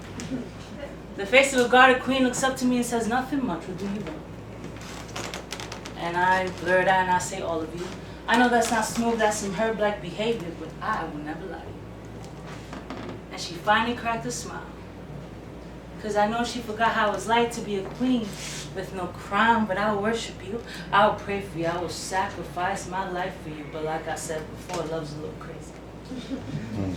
The face of a guarded queen looks up to me and says, nothing much, what do you want? And I blurt out and I say, all of you. I know that's not smooth, that's some herb-like behavior, but I will never lie. And she finally cracked a smile. Because I know she forgot how it was like to be a queen with no crown, but I will worship you, I will pray for you, I will sacrifice my life for you. But like I said before, love's a little crazy.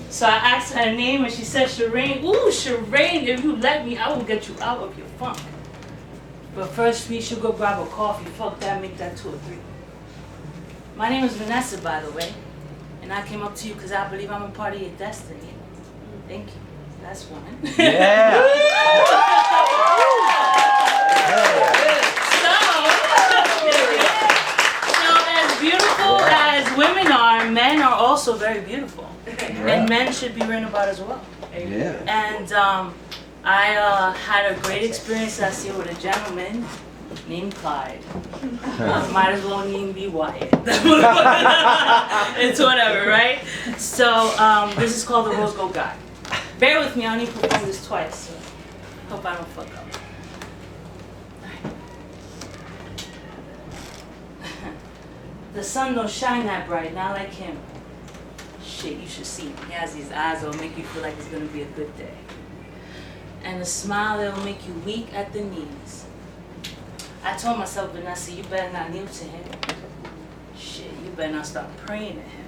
So I asked her name and she said, Shireen. Ooh, Shireen, if you let me, I will get you out of your funk. But first we should go grab a coffee. Fuck that, make that 2 or 3. My name is Vanessa, by the way. And I came up to you because I believe I'm a part of your destiny. Thank you. That's one. Yeah. So as beautiful as women are, men are also very beautiful. And men should be written about as well. Yeah. And I had a great experience last year with a gentleman named Clyde. Might as well name be Wyatt. It's whatever, right? So this is called the Rose Gold Guide. Bear with me, I only performed this twice, so hope I don't fuck up. The sun don't shine that bright, not like him. Shit, you should see him. He has these eyes that'll make you feel like it's gonna be a good day. And a smile that'll make you weak at the knees. I told myself, Vanessa, you better not kneel to him. Shit, you better not start praying to him.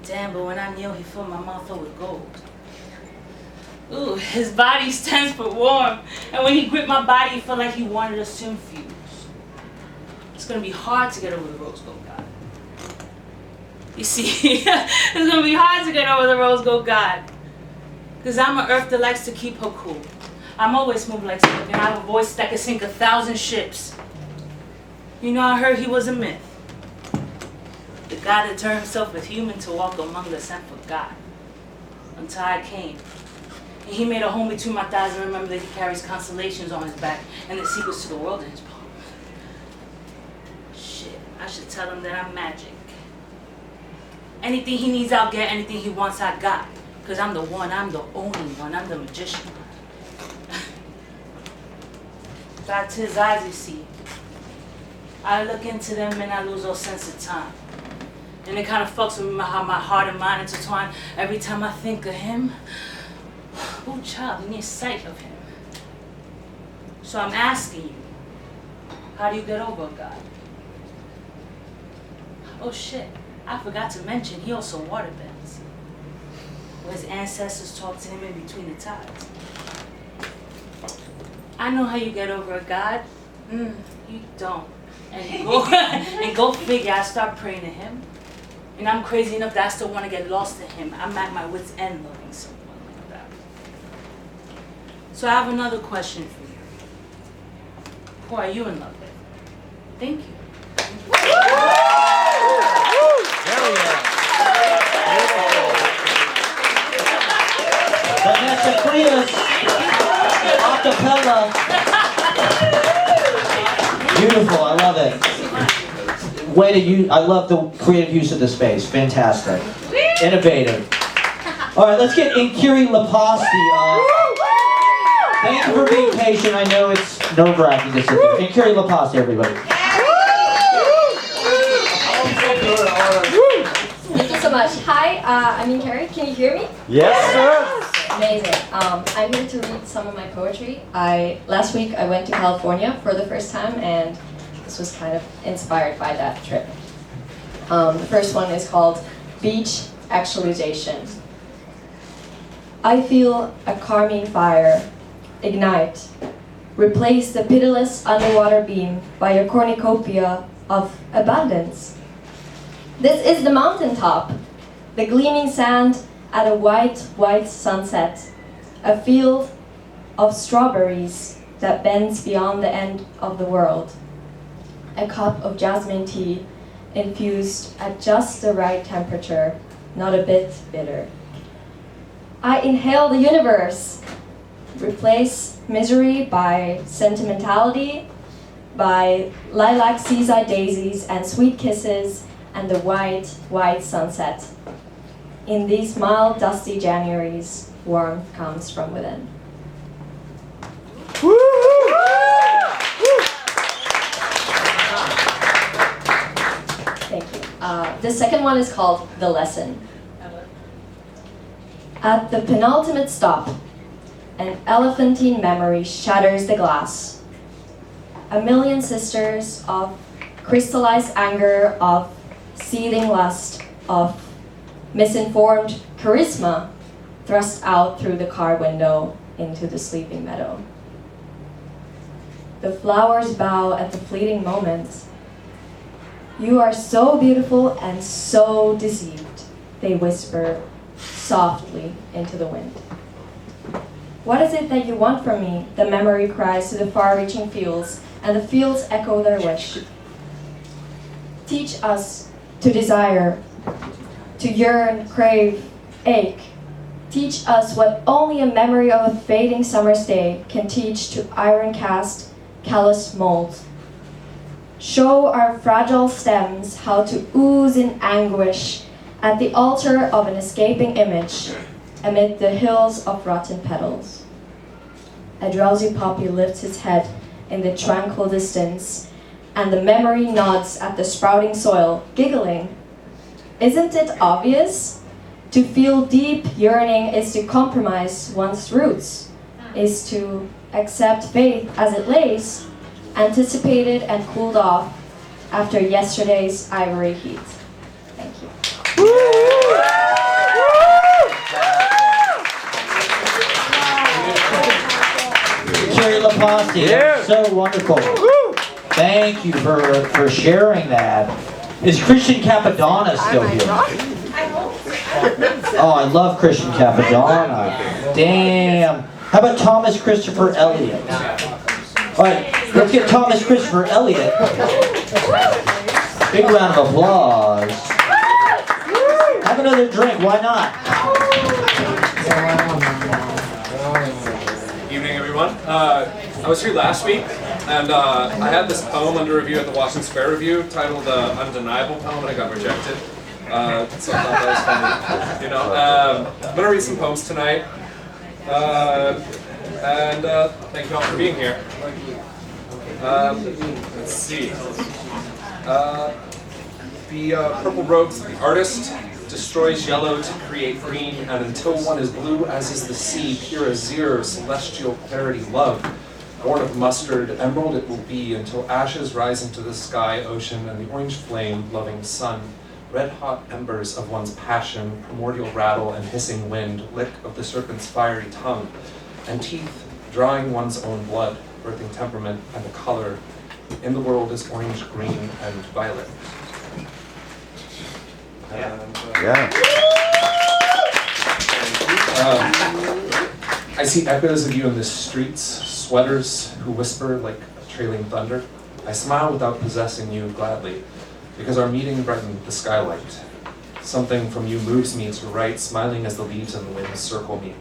Damn, but when I kneel, he filled my mouth up with gold. Ooh, his body's tense but warm. And when he gripped my body, it felt like he wanted us to infuse. It's gonna be hard to get over the rose gold god. You see, it's gonna be hard to get over the rose gold god. Because I'm an earth that likes to keep her cool. I'm always moving like something. I have a voice that can sink 1,000 ships. You know, I heard he was a myth. The God that turned himself as human to walk among us and forgot. Until I came. And he made a home between my thighs and remember that he carries constellations on his back and the secrets to the world in his palm. Shit, I should tell him that I'm magic. Anything he needs, I'll get. Anything he wants, I got. Because I'm the one, I'm the only one, I'm the magician. Back to his eyes, you see. I look into them and I lose all sense of time. And it kind of fucks with me how my heart and mind intertwine. Every time I think of him, oh child, you need sight of him. So I'm asking you, how do you get over God? Oh shit, I forgot to mention, he also waterbends. Where his ancestors talked to him in between the tides. I know how you get over a God. You don't. And go figure, I start praying to him. And I'm crazy enough that I still want to get lost in him. I'm at my wit's end loving someone like that. So I have another question for you. Who are you in love with? Thank you. Vanessa Frias, acapella. Beautiful, I love it. Way to use, I love the creative use of the space. Fantastic. Innovative. All right, let's get inkeri lipasti up. Thank you for being patient. I know it's nerve-wracking to sit there. Inkeri lipasti, everybody. Thank you so much. Hi, I'm Inkeri. Can you hear me? Yes, sir. Amazing. I'm here to read some of my poetry. Last week I went to California for the first time, and this was kind of inspired by that trip. The first one is called Beach Actualization. I feel a calming fire ignite. Replace the pitiless underwater beam by a cornucopia of abundance. This is the mountaintop, the gleaming sand at a white, white sunset, a field of strawberries that bends beyond the end of the world, a cup of jasmine tea infused at just the right temperature, not a bit bitter. I inhale the universe, replace misery by sentimentality, by lilac seaside daisies and sweet kisses and the white, white sunset. In these mild, dusty Januaries, warmth comes from within. Thank you. The second one is called The Lesson. At the penultimate stop, an elephantine memory shatters the glass. A million sisters of crystallized anger, of seething lust, of misinformed charisma thrust out through the car window into the sleeping meadow. The flowers bow at the fleeting moment. You are so beautiful and so deceived, they whisper softly into the wind. What is it that you want from me? The memory cries to the far-reaching fields, and the fields echo their wish. Teach us to desire, to yearn, crave, ache. Teach us what only a memory of a fading summer's day can teach to iron-cast, calloused mold. Show our fragile stems how to ooze in anguish at the altar of an escaping image, amid the hills of rotten petals. A drowsy poppy lifts its head in the tranquil distance, and the memory nods at the sprouting soil, giggling. Isn't it obvious? To feel deep yearning is to compromise one's roots, is to accept faith as it lays, anticipated and cooled off after yesterday's ivory heat. Thank you. Cherry Lipasti, that was so wonderful. Thank you for sharing that. Is Christian Capadonna still here? Oh, I love Christian Capadonna. Damn. How about Thomas Christopher Eliot? All right, let's get Thomas Christopher Eliot. Big round of applause. Have another drink, why not? Evening, everyone. I was here last week, and I had this poem under review at the Washington Square Review titled Undeniable Poem, and I got rejected. So I thought that was funny. You know, I'm going to read some poems tonight. And thank you all for being here. Let's see. The purple robes of the artist destroys yellow to create green, and until one is blue as is the sea, pure azure, celestial clarity, love, born of mustard, emerald it will be, until ashes rise into the sky, ocean, and the orange flame, loving sun, red-hot embers of one's passion, primordial rattle and hissing wind, lick of the serpent's fiery tongue, and teeth drawing one's own blood, birthing temperament and the color in the world is orange, green, and violet. I see echoes of you in the streets, sweaters who whisper like trailing thunder. I smile without possessing you gladly, because our meeting brightened the skylight. Something from you moves me to write, smiling as the leaves in the wind circle me.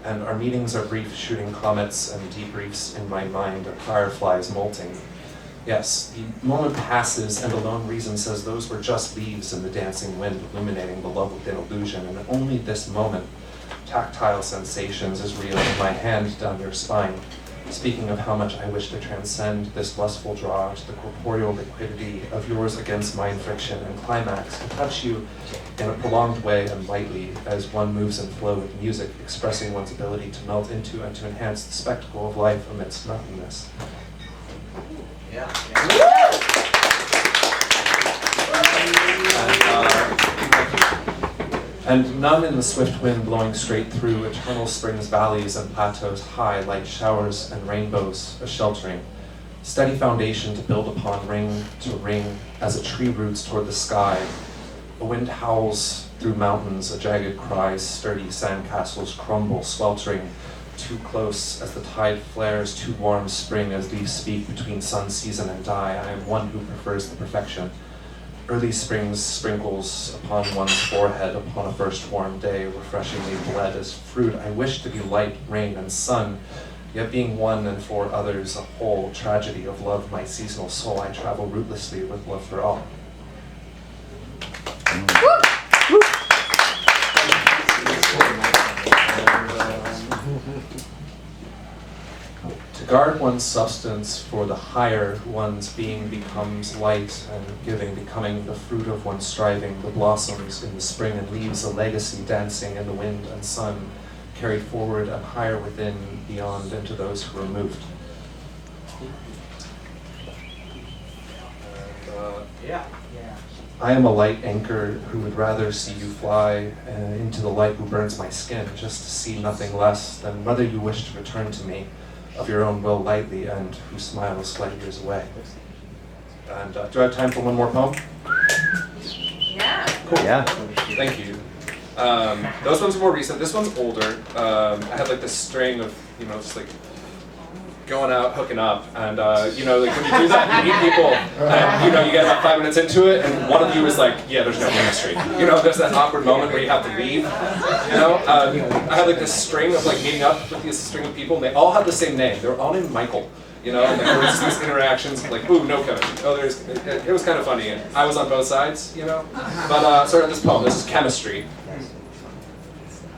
And our meetings are brief, shooting comets and debriefs in my mind of fireflies molting. Yes, the moment passes and a lone reason says those were just leaves in the dancing wind illuminating the love within illusion, and only this moment, tactile sensations is real, my hand down your spine, speaking of how much I wish to transcend this lustful draw to the corporeal liquidity of yours against mine friction and climax, and touch you in a prolonged way and lightly as one moves in flow with music, expressing one's ability to melt into and to enhance the spectacle of life amidst nothingness. And none in the swift wind blowing straight through eternal springs, valleys, and plateaus high, light showers and rainbows, a sheltering, steady foundation to build upon, ring to ring, as a tree roots toward the sky. A wind howls through mountains, a jagged cries, sturdy sandcastles crumble, sweltering, too close as the tide flares, too warm spring as leaves speak between sun, season, and die. I am one who prefers the perfection. Early spring's sprinkles upon one's forehead, upon a first warm day, refreshingly bled as fruit. I wish to be light, rain, and sun, yet being one and for others a whole tragedy of love, my seasonal soul, I travel rootlessly with love for all. To guard one's substance for the higher, one's being becomes light, and giving becoming the fruit of one's striving, the blossoms in the spring and leaves a legacy dancing in the wind and sun, carried forward and higher within, beyond into those who are moved. I am a light anchor who would rather see you fly into the light, who burns my skin, just to see nothing less than whether you wish to return to me of your own will lightly, and who smiles light years away. And do I have time for one more poem? Yeah. Cool. Yeah. Thank you. Those ones are more recent. This one's older. I had like this string of, just like going out, hooking up, and like when you do that, you meet people, and you get about 5 minutes into it, and one of you is like, yeah, there's no chemistry. There's that awkward moment where you have to leave. I had like this string of like meeting up with this string of people, and they all had the same name. They were all named Michael. And there was these interactions, like, ooh, no chemistry. Oh, it was kind of funny, and I was on both sides, But sort of this poem. This is chemistry.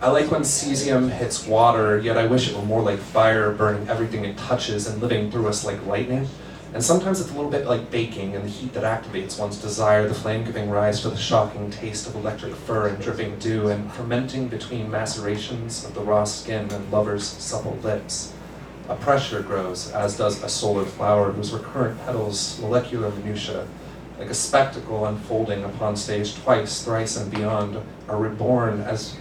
I like when cesium hits water, yet I wish it were more like fire, burning everything it touches and living through us like lightning. And sometimes it's a little bit like baking, and the heat that activates one's desire, the flame giving rise to the shocking taste of electric fur and dripping dew, and fermenting between macerations of the raw skin and lovers' supple lips. A pressure grows, as does a solar flower whose recurrent petals, molecular minutiae, like a spectacle unfolding upon stage twice, thrice, and beyond, are reborn as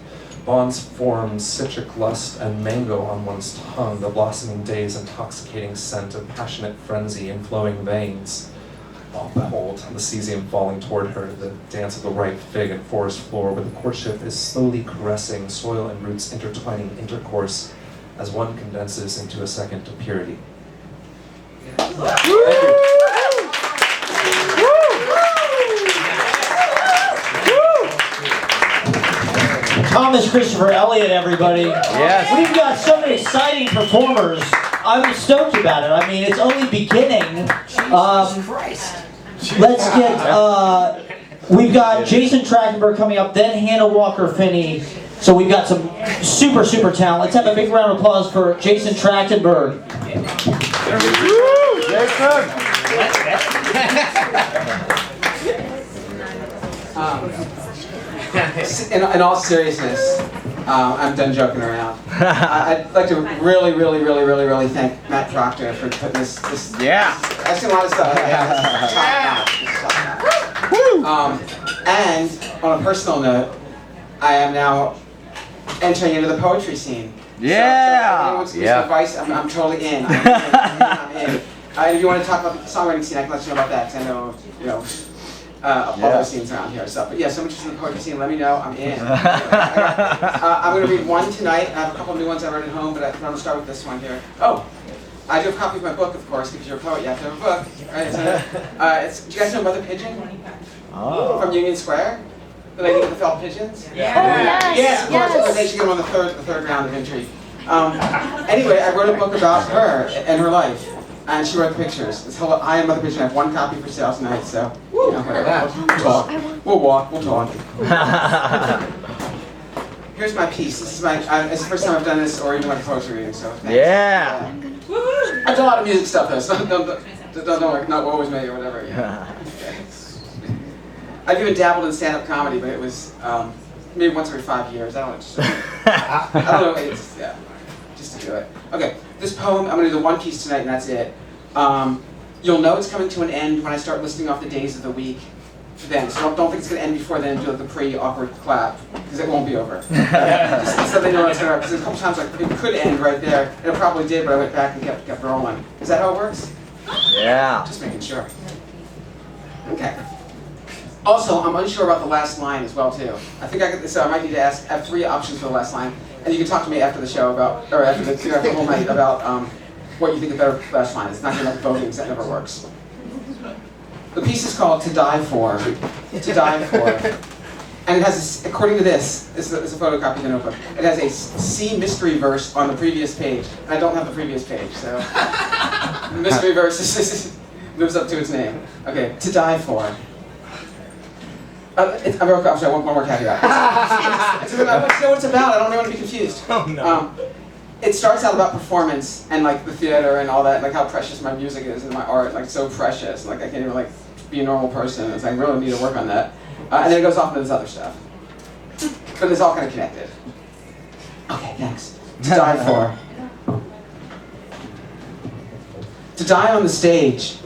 bonds form citric lust and mango on one's tongue, the blossoming day's intoxicating scent of passionate frenzy in flowing veins. Oh, behold, the cesium falling toward her, the dance of the ripe fig and forest floor, where the courtship is slowly caressing, soil and roots intertwining intercourse as one condenses into a second of purity. Thank you. Thomas Christopher Eliot, everybody. Yes. We've got so many exciting performers. I'm stoked about it. I mean, it's only beginning. Let's get, we've got Jason Trachtenberg coming up, then Hannah Walker-Finney. So we've got some super, super talent. Let's have a big round of applause for Jason Trachtenberg. In all seriousness, I'm done joking around. I'd like to really thank Matt Proctor for putting this. I've seen a lot of stuff. And on a personal note, I am now entering into the poetry scene. Yeah. So advice, I'm totally in. I'm in. If you want to talk about the songwriting scene, I can let you know about that, because I know, other scenes around here. So, but yeah, so much in the poetry scene. Let me know. I'm in. I'm going to read one tonight. I have a couple of new ones I wrote at home, but I'm going to start with this one here. Oh, I do have a copy of my book, of course, because you're a poet. You have to have a book, right? Do you guys know Mother Pigeon? Oh. From Union Square? The lady with the felt pigeons? Yeah. Yes, of course. They should get them on the third round of intrigue. Anyway, I wrote a book about her and her life. And she wrote the pictures. I am Mother Pigeon. I have one copy for sale tonight, so whatever. We'll talk. We'll walk. We'll talk. Here's my piece. This is it's the first time I've done this or even like a poetry reading, so thanks. Yeah. I do a lot of music stuff though, so don't worry, not always me or whatever. Yeah. I've even dabbled in stand-up comedy, but it was maybe once every 5 years. I don't know. It's just to do it. Okay. This poem, I'm going to do the one piece tonight, and that's it. You'll know it's coming to an end when I start listing off the days of the week. Then, so don't think it's going to end before then. Do the pre-awkward clap, because it won't be over. Just so they know it's going to. Because a couple times it could end right there, and it probably did, but I went back and kept rolling. Is that how it works? Yeah. Just making sure. Okay. Also, I'm unsure about the last line as well too. I think so I might need to ask. I have 3 options for the last line, and you can talk to me after the show about, or after the whole night about what you think the better last line is. It's not going to like voting, because that never works. The piece is called "To Die For." To Die For, and it has, according to this is a photocopy of the notebook. It has a C mystery verse on the previous page, and I don't have the previous page, so the mystery verse lives up to its name. Okay, "To Die For." I'm sorry, one more caveat. I want to know what it's about. I don't want to be confused. Oh, no. It starts out about performance and like the theater and all that, like how precious my music is and my art, like so precious. Like I can't even like be a normal person. It's like I really need to work on that. And then it goes off into this other stuff. But it's all kind of connected. Okay, thanks. To Die For. To die on the stage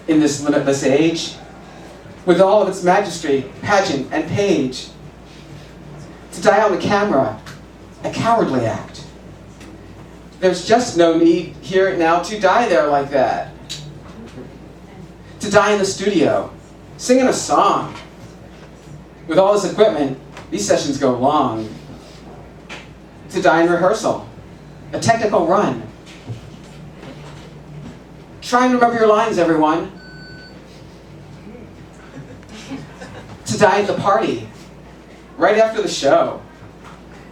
in this limitless age, with all of its majesty, pageant, and page. To die on the camera, a cowardly act. There's just no need here now to die there like that. To die in the studio, singing a song. With all this equipment, these sessions go long. To die in rehearsal, a technical run. Try and remember your lines, everyone. To die at the party, right after the show.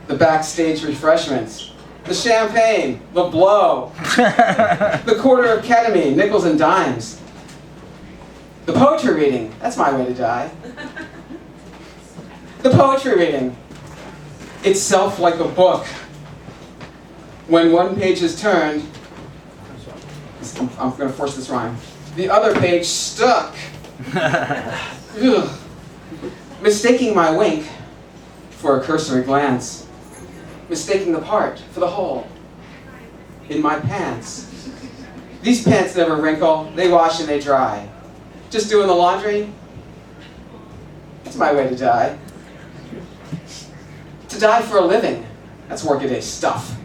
The backstage refreshments, the champagne, the blow, the quarter of ketamine, nickels and dimes. The poetry reading, that's my way to die. The poetry reading, itself like a book. When one page is turned, I'm going to force this rhyme, the other page stuck. Ugh. Mistaking my wink for a cursory glance. Mistaking the part for the hole in my pants. These pants never wrinkle, they wash and they dry. Just doing the laundry, that's my way to die. To die for a living, that's workaday stuff.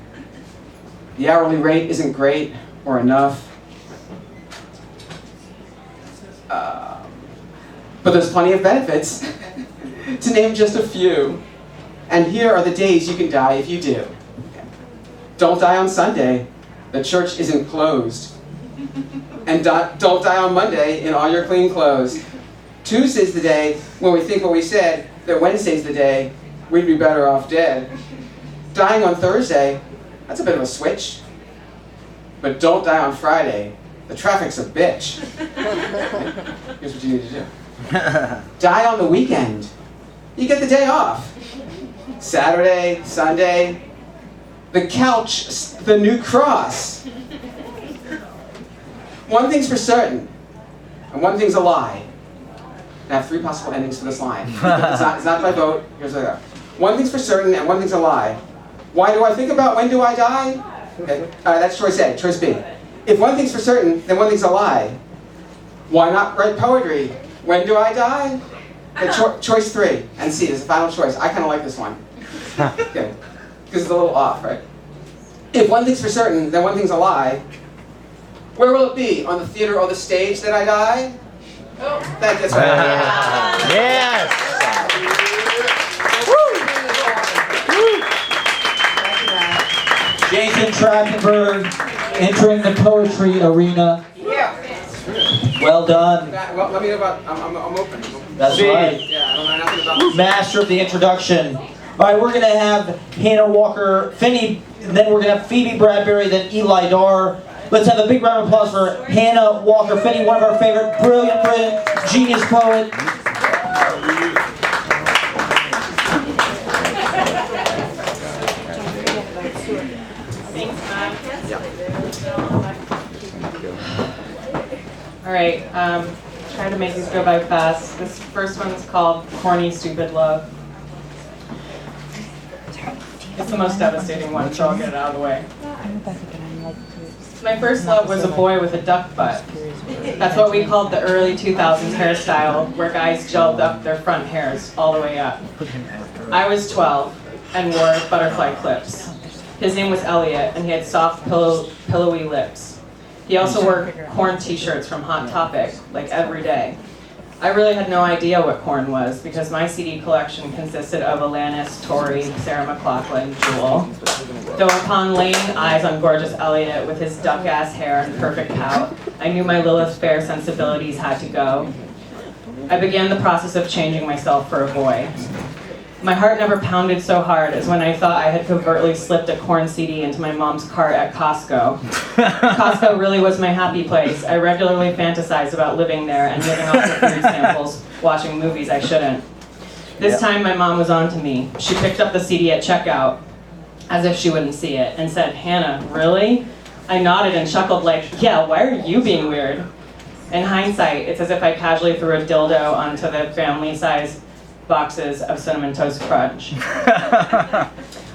The hourly rate isn't great or enough. But there's plenty of benefits, to name just a few. And here are the days you can die if you do. Don't die on Sunday, the church isn't closed. And don't die on Monday in all your clean clothes. Tuesday's the day when we think what we said, that Wednesday's the day we'd be better off dead. Dying on Thursday, that's a bit of a switch. But don't die on Friday, the traffic's a bitch. Here's what you need to do. Die on the weekend. You get the day off. Saturday, Sunday, the couch, the new cross. One thing's for certain, and one thing's a lie. I have 3 possible endings for this line. It's not my vote. Here's what I got. One thing's for certain, and one thing's a lie. Why do I think about when do I die? Okay. That's choice A. Choice B. If one thing's for certain, then one thing's a lie. Why not write poetry? When do I die? Okay, choice 3 and C is the final choice. I kind of like this one. Okay, because it's a little off, right? If one thing's for certain, then one thing's a lie. Where will it be? On the theater or the stage that I die? Oh, that's right. Yes. Jason Frankenberg entering the poetry arena. Yeah. Well done. Well, let me know about. I'm open. That's right. Yeah, I don't know nothing about. Master of the introduction. All right, we're going to have Hannah Walker Finney, and then we're going to have Phoebe Bradbury, then Eli Dar. Let's have a big round of applause for Hannah Walker Finney, one of our favorite brilliant genius poet. All right, try to make these go by fast. This first one's called Corny Stupid Love. It's the most devastating one, so I'll get it out of the way. My first love was a boy with a duck butt. That's what we called the early 2000s hairstyle, where guys gelled up their front hairs all the way up. I was 12 and wore butterfly clips. His name was Eliot, and he had soft, pillowy lips. He also wore corn t-shirts from Hot Topic, like every day. I really had no idea what corn was because my CD collection consisted of Alanis, Tori, Sarah McLachlan, Jewel. Though upon laying eyes on gorgeous Eliot with his duck-ass hair and perfect pout, I knew my Lilith Fair sensibilities had to go. I began the process of changing myself for a boy. My heart never pounded so hard as when I thought I had covertly slipped a corn CD into my mom's cart at Costco. Costco really was my happy place. I regularly fantasized about living there and living off the food samples, watching movies I shouldn't. This time my mom was on to me. She picked up the CD at checkout, as if she wouldn't see it, and said, "Hannah, really?" I nodded and chuckled like, "Yeah, why are you being weird?" In hindsight, it's as if I casually threw a dildo onto the family-sized boxes of Cinnamon Toast Crunch. I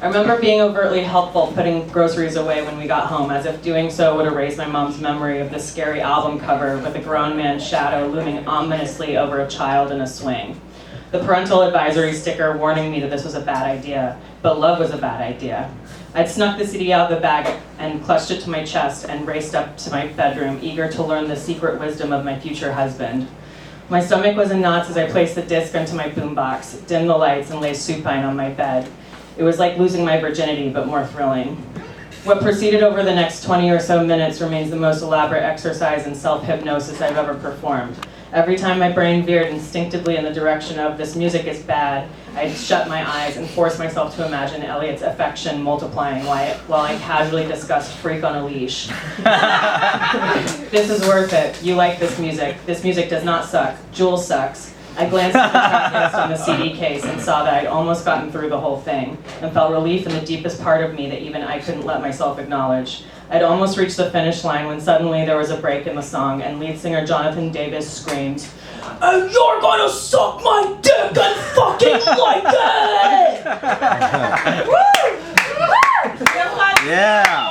remember being overtly helpful putting groceries away when we got home, as if doing so would erase my mom's memory of the scary album cover with a grown man's shadow looming ominously over a child in a swing. The parental advisory sticker warning me that this was a bad idea, but love was a bad idea. I'd snuck the CD out of the bag and clutched it to my chest and raced up to my bedroom, eager to learn the secret wisdom of my future husband. My stomach was in knots as I placed the disc into my boombox, dimmed the lights, and lay supine on my bed. It was like losing my virginity, but more thrilling. What proceeded over the next 20 or so minutes remains the most elaborate exercise in self-hypnosis I've ever performed. Every time my brain veered instinctively in the direction of "this music is bad," I'd shut my eyes and force myself to imagine Eliot's affection multiplying while I casually discussed Freak on a Leash. "This is worth it. You like this music. This music does not suck. Jules sucks." I glanced at the track list on the CD case and saw that I'd almost gotten through the whole thing, and felt relief in the deepest part of me that even I couldn't let myself acknowledge. I'd almost reached the finish line when suddenly there was a break in the song, and lead singer Jonathan Davis screamed, "And you're gonna suck my dick and fucking like it!" Yeah.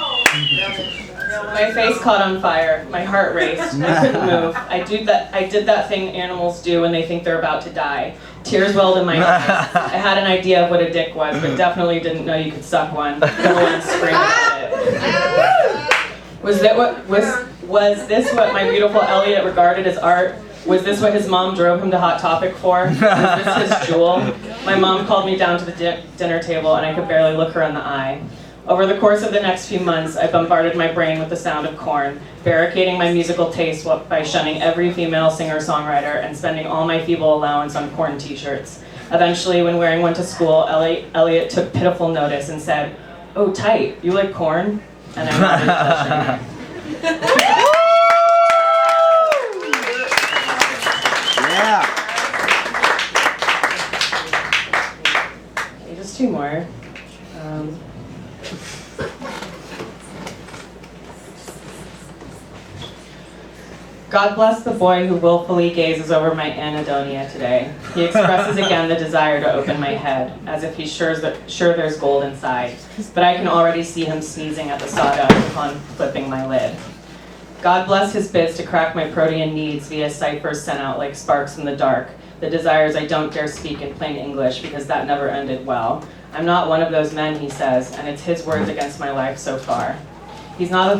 My face caught on fire. My heart raced. I couldn't move. I did that thing animals do when they think they're about to die. Tears welled in my eyes. I had an idea of what a dick was, but definitely didn't know you could suck one. Everyone screamed at it. Was this what my beautiful Eliot regarded as art? Was this what his mom drove him to Hot Topic for? Was this his jewel? My mom called me down to the dinner table, and I could barely look her in the eye. Over the course of the next few months, I bombarded my brain with the sound of corn, barricading my musical taste by shunning every female singer-songwriter and spending all my feeble allowance on corn t-shirts. Eventually, when wearing one to school, Eliot took pitiful notice and said, "Oh, tight, you like corn?" And I nodded, blushing. Yeah. Okay, just two more. God bless the boy who willfully gazes over my anhedonia today. He expresses again the desire to open my head, as if he's sure there's gold inside, but I can already see him sneezing at the sawdust upon flipping my lid. God bless his bids to crack my protean needs via ciphers sent out like sparks in the dark, the desires I don't dare speak in plain English because that never ended well. I'm not one of those men, he says, and it's his words against my life so far. He's not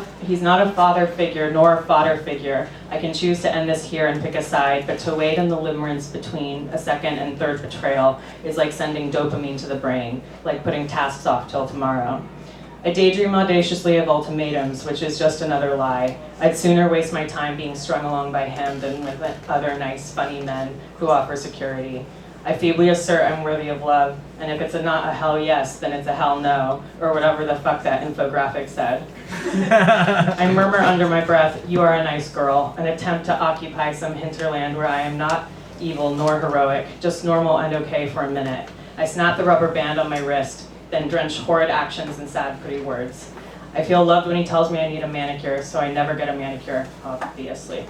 a father figure nor a fodder figure. I can choose to end this here and pick a side, but to wait in the limerence between a second and third betrayal is like sending dopamine to the brain, like putting tasks off till tomorrow. I daydream audaciously of ultimatums, which is just another lie. I'd sooner waste my time being strung along by him than with other nice, funny men who offer security. I feebly assert I'm worthy of love, and if it's not a hell yes, then it's a hell no, or whatever the fuck that infographic said. I murmur under my breath, "You are a nice girl," an attempt to occupy some hinterland where I am not evil nor heroic, just normal and okay for a minute. I snap the rubber band on my wrist, then drench horrid actions in sad, pretty words. I feel loved when he tells me I need a manicure, so I never get a manicure, obviously.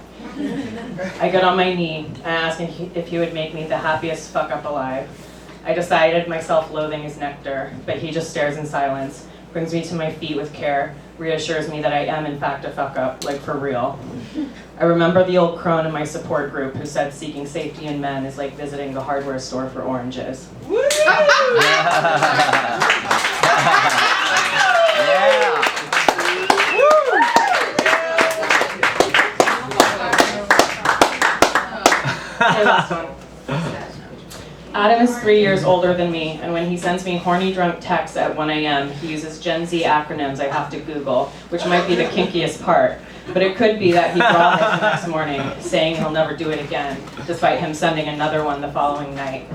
I get on my knee and ask if he would make me the happiest fuck up alive. I decided my self-loathing is nectar, but he just stares in silence, brings me to my feet with care, reassures me that I am in fact a fuck up, like for real. I remember the old crone in my support group who said seeking safety in men is like visiting the hardware store for oranges. really last one. Adam is 3 years older than me, and when he sends me horny drunk texts at 1 a.m., he uses Gen Z acronyms I have to Google, which might be the kinkiest part. But it could be that he brought it the next morning, saying he'll never do it again, despite him sending another one the following night.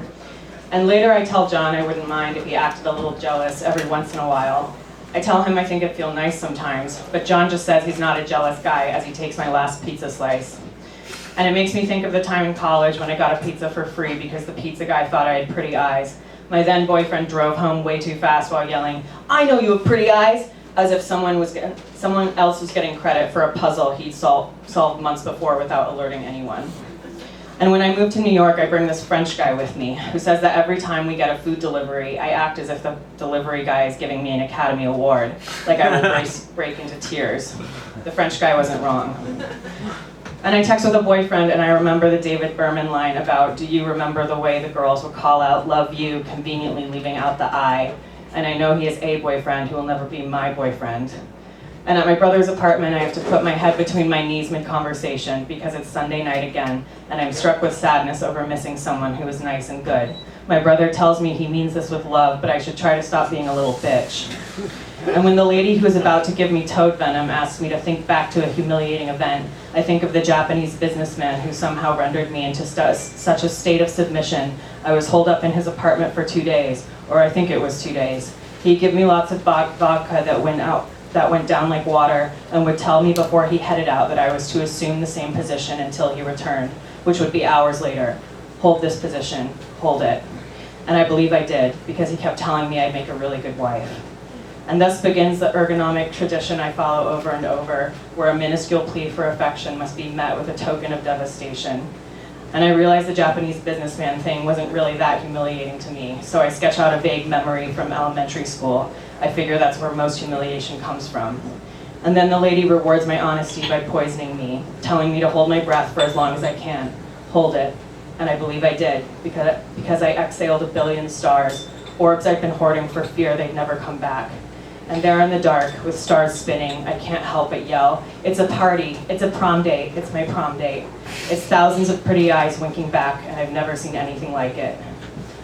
And later I tell John I wouldn't mind if he acted a little jealous every once in a while. I tell him I think it'd feel nice sometimes, but John just says he's not a jealous guy as he takes my last pizza slice. And it makes me think of the time in college when I got a pizza for free because the pizza guy thought I had pretty eyes. My then boyfriend drove home way too fast while yelling, "I know you have pretty eyes," as if someone else was getting credit for a puzzle he'd solved months before without alerting anyone. And when I moved to New York, I bring this French guy with me who says that every time we get a food delivery, I act as if the delivery guy is giving me an Academy Award, like I will break into tears. The French guy wasn't wrong. And I text with a boyfriend, and I remember the David Berman line about, "Do you remember the way the girls would call out 'love you,' conveniently leaving out the I?" And I know he is a boyfriend who will never be my boyfriend. And at my brother's apartment, I have to put my head between my knees mid-conversation because it's Sunday night again, and I'm struck with sadness over missing someone who is nice and good. My brother tells me he means this with love, but I should try to stop being a little bitch. And when the lady who is about to give me toad venom asks me to think back to a humiliating event, I think of the Japanese businessman who somehow rendered me into such a state of submission. I was holed up in his apartment for 2 days, or I think it was 2 days. He'd give me lots of vodka that went down like water, and would tell me before he headed out that I was to assume the same position until he returned, which would be hours later. Hold this position, hold it. And I believe I did, because he kept telling me I'd make a really good wife. And thus begins the ergonomic tradition I follow over and over, where a minuscule plea for affection must be met with a token of devastation. And I realized the Japanese businessman thing wasn't really that humiliating to me, so I sketch out a vague memory from elementary school. I figure that's where most humiliation comes from. And then the lady rewards my honesty by poisoning me, telling me to hold my breath for as long as I can. Hold it. And I believe I did, because I exhaled a billion stars, orbs I'd been hoarding for fear they'd never come back. And there in the dark, with stars spinning, I can't help but yell, "It's a party, it's a prom date, it's my prom date." It's thousands of pretty eyes winking back, and I've never seen anything like it.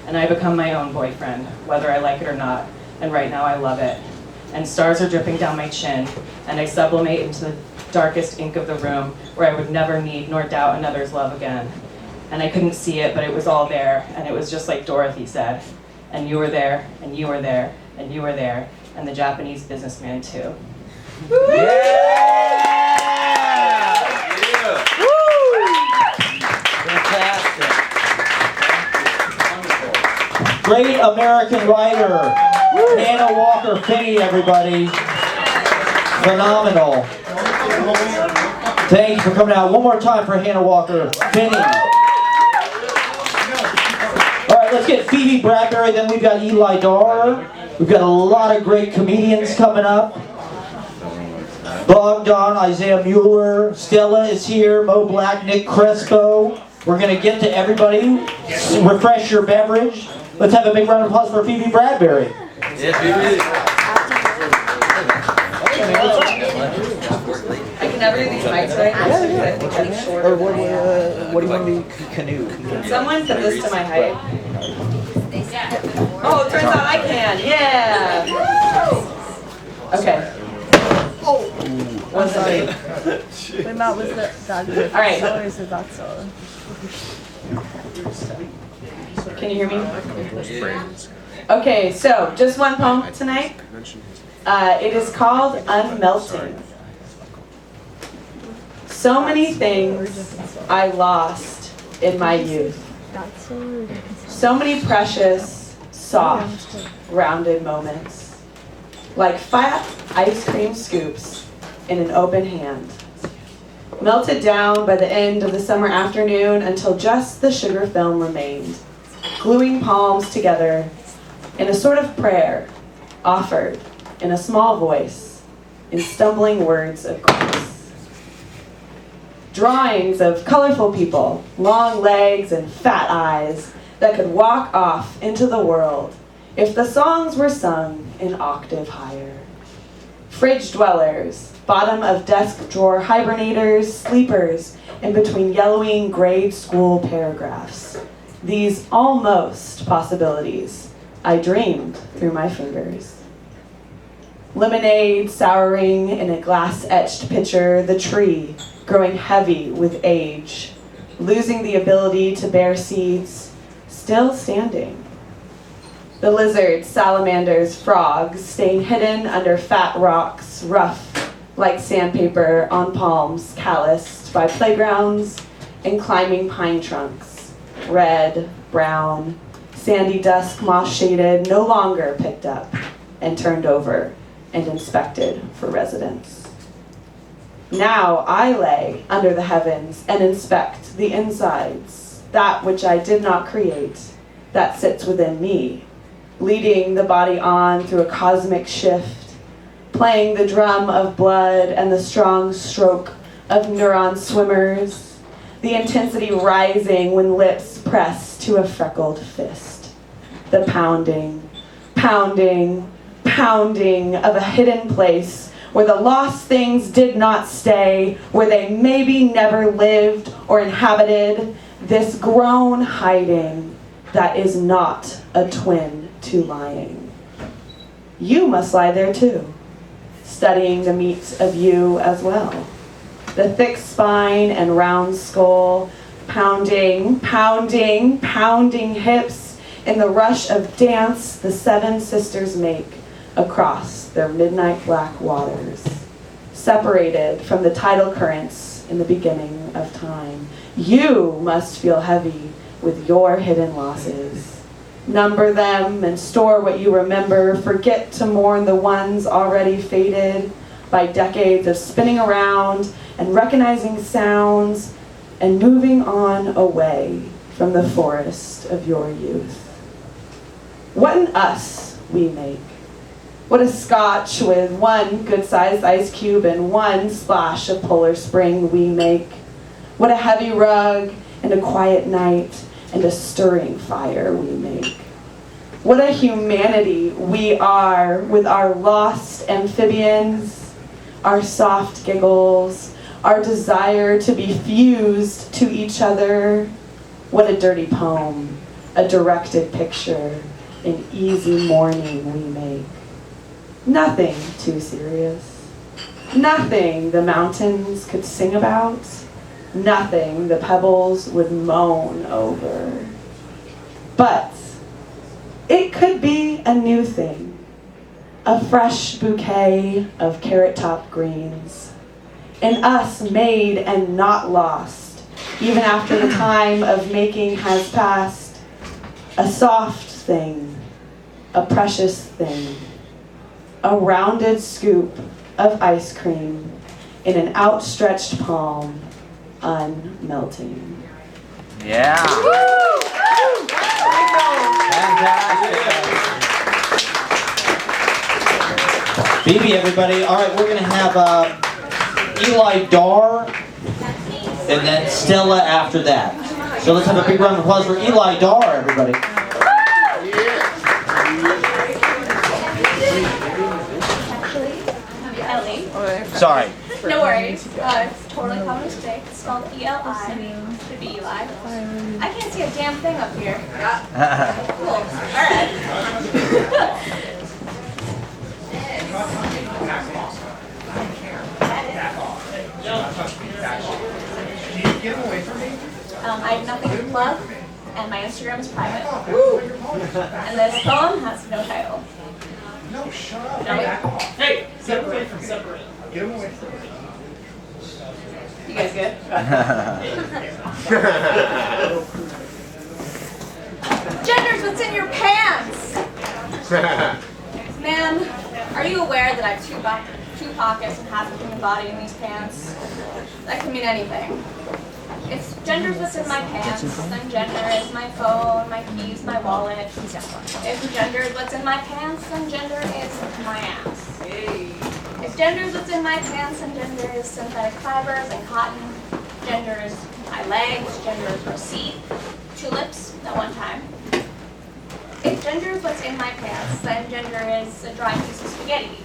And I become my own boyfriend, whether I like it or not, and right now I love it. And stars are dripping down my chin, and I sublimate into the darkest ink of the room, where I would never need nor doubt another's love again. And I couldn't see it, but it was all there, and it was just like Dorothy said. And you were there, and you were there, and you were there, and the Japanese businessman too. Fantastic. Great American writer, Hannah Walker Finney, everybody. Phenomenal. Thank you for coming out. One more time for Hannah Walker Finney. All right, let's get Phoebe Bradbury, then we've got Eli Dar. We've got a lot of great comedians coming up. Bogdan, Isaiah Mueller, Stella is here, Mo Black, Nick Crespo. We're going to get to everybody. Refresh your beverage. Let's have a big round of applause for Phoebe Bradbury. Yeah, Phoebe. I can never do these mics right. Or what do you want to do? Canoe. Someone set this to my height. Oh, it turns out I can. Yeah. Okay. One second. Wait, Matt, was that good? All right. Or is it that solo? Can you hear me? Okay, so just one poem tonight. It is called Unmelting. So many things I lost in my youth. So many precious, soft, rounded moments. Like fat ice cream scoops in an open hand. Melted down by the end of the summer afternoon until just the sugar film remained. Gluing palms together in a sort of prayer, offered in a small voice, in stumbling words of grace. Drawings of colorful people, long legs and fat eyes that could walk off into the world if the songs were sung an octave higher. Fridge dwellers, bottom of desk drawer hibernators, sleepers, in between yellowing grade school paragraphs. These almost possibilities I dreamed through my fingers. Lemonade souring in a glass-etched pitcher, the tree growing heavy with age, losing the ability to bear seeds, still standing. The lizards, salamanders, frogs staying hidden under fat rocks, rough like sandpaper on palms, calloused by playgrounds and climbing pine trunks, red, brown, sandy dusk, moss-shaded, no longer picked up and turned over and inspected for residents. Now I lay under the heavens and inspect the insides, that which I did not create, that sits within me, leading the body on through a cosmic shift, playing the drum of blood and the strong stroke of neuron swimmers, the intensity rising when lips press to a freckled fist, the pounding, pounding, pounding of a hidden place where the lost things did not stay, where they maybe never lived or inhabited, this grown hiding that is not a twin to lying. You must lie there too, studying the meat of you as well. The thick spine and round skull, pounding, pounding, pounding hips in the rush of dance the seven sisters make across their midnight black waters, separated from the tidal currents in the beginning of time. You must feel heavy with your hidden losses. Number them and store what you remember. Forget to mourn the ones already faded by decades of spinning around and recognizing sounds and moving on away from the forest of your youth. What an us we make. What a scotch with one good-sized ice cube and one splash of Polar Spring we make. What a heavy rug and a quiet night and a stirring fire we make. What a humanity we are with our lost amphibians, our soft giggles, our desire to be fused to each other. What a dirty poem, a directed picture, an easy morning we make. Nothing too serious. Nothing the mountains could sing about. Nothing the pebbles would moan over. But it could be a new thing. A fresh bouquet of carrot-topped greens. An us made and not lost, even after the time of making has passed. A soft thing, a precious thing. A rounded scoop of ice cream in an outstretched palm, unmelting. Yeah. Phoebe, everybody. All right, we're going to have Eli Dar and then Stella after that. So let's have a big round of applause for Eli Dar, everybody. Sorry. No worries. It's totally common mistake. It's spelled E-L-I. Should be Eli. I can't see a damn thing up here. Cool. All right. I have nothing to plug, and my Instagram is private. And this poem has no title. No, shut up. No. Hey, separate from separate. Get him away. You guys good? Gender's what's in your pants! Man, are you aware that I have two pockets and half a human body in these pants? That can mean anything. If gender's what's in my pants, then gender is my phone, my keys, my wallet. If gender is what's in my pants, then gender is my ass. If gender is what's in my pants, then gender is synthetic fibers and cotton. Gender is my legs, gender is receipt, tulips at one time. If gender is what's in my pants, then gender is a dry piece of spaghetti.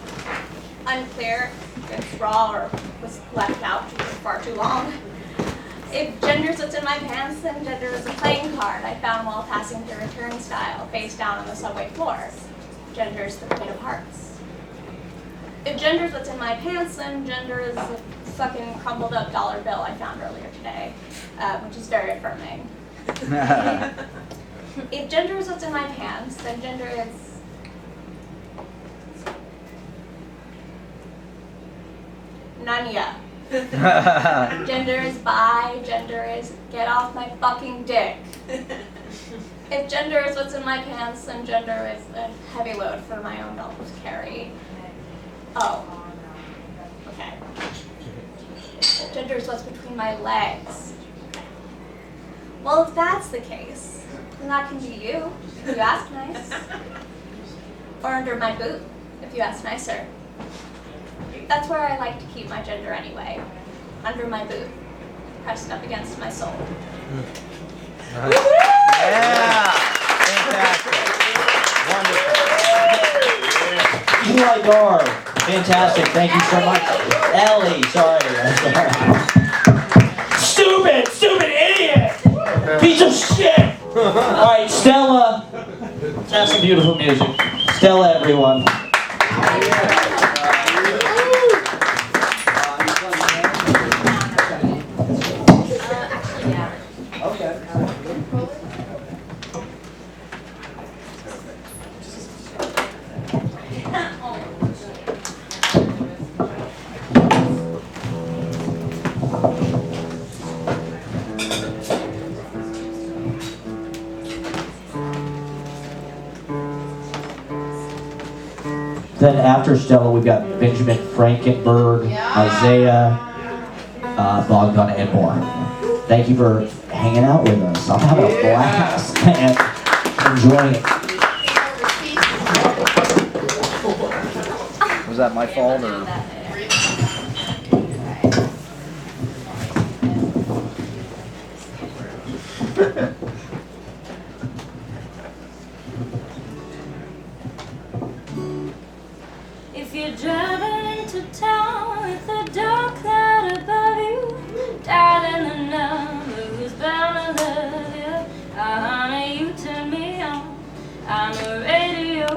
Unclear if it's raw or was left out for far too long. If gender's what's in my pants, then gender is a playing card I found while passing through a turnstile, face down on the subway floor. Gender's the Queen of Hearts. If gender's what's in my pants, then gender is a fucking crumbled up dollar bill I found earlier today, which is very affirming. If gender is what's in my pants, then gender is none ya. Gender is bi, gender is get off my fucking dick. If gender is what's in my pants, then gender is a heavy load for my own adult to carry. Oh. Okay. If gender is what's between my legs. Well, if that's the case, then that can be you, if you ask nice. Or under my boot, if you ask nicer. That's where I like to keep my gender anyway. Under my boot, pressed up against my soul. Yeah! Fantastic. Wonderful. Eli Dar, fantastic. Thank you so much. Ellie, sorry. Stupid idiot! Piece of shit! Alright, Stella. Let's have some beautiful music. Stella, everyone. Then after Stella, we've got Benjamin Frankenberg, Isaiah, Bogdan, and more. Thank you for hanging out with us. I'm having a blast and enjoying it. Was that my fault or? If you're driving into town with a dark cloud above you, dialing the number who's bound to love you. Honey, you turn me on. I'm a radio.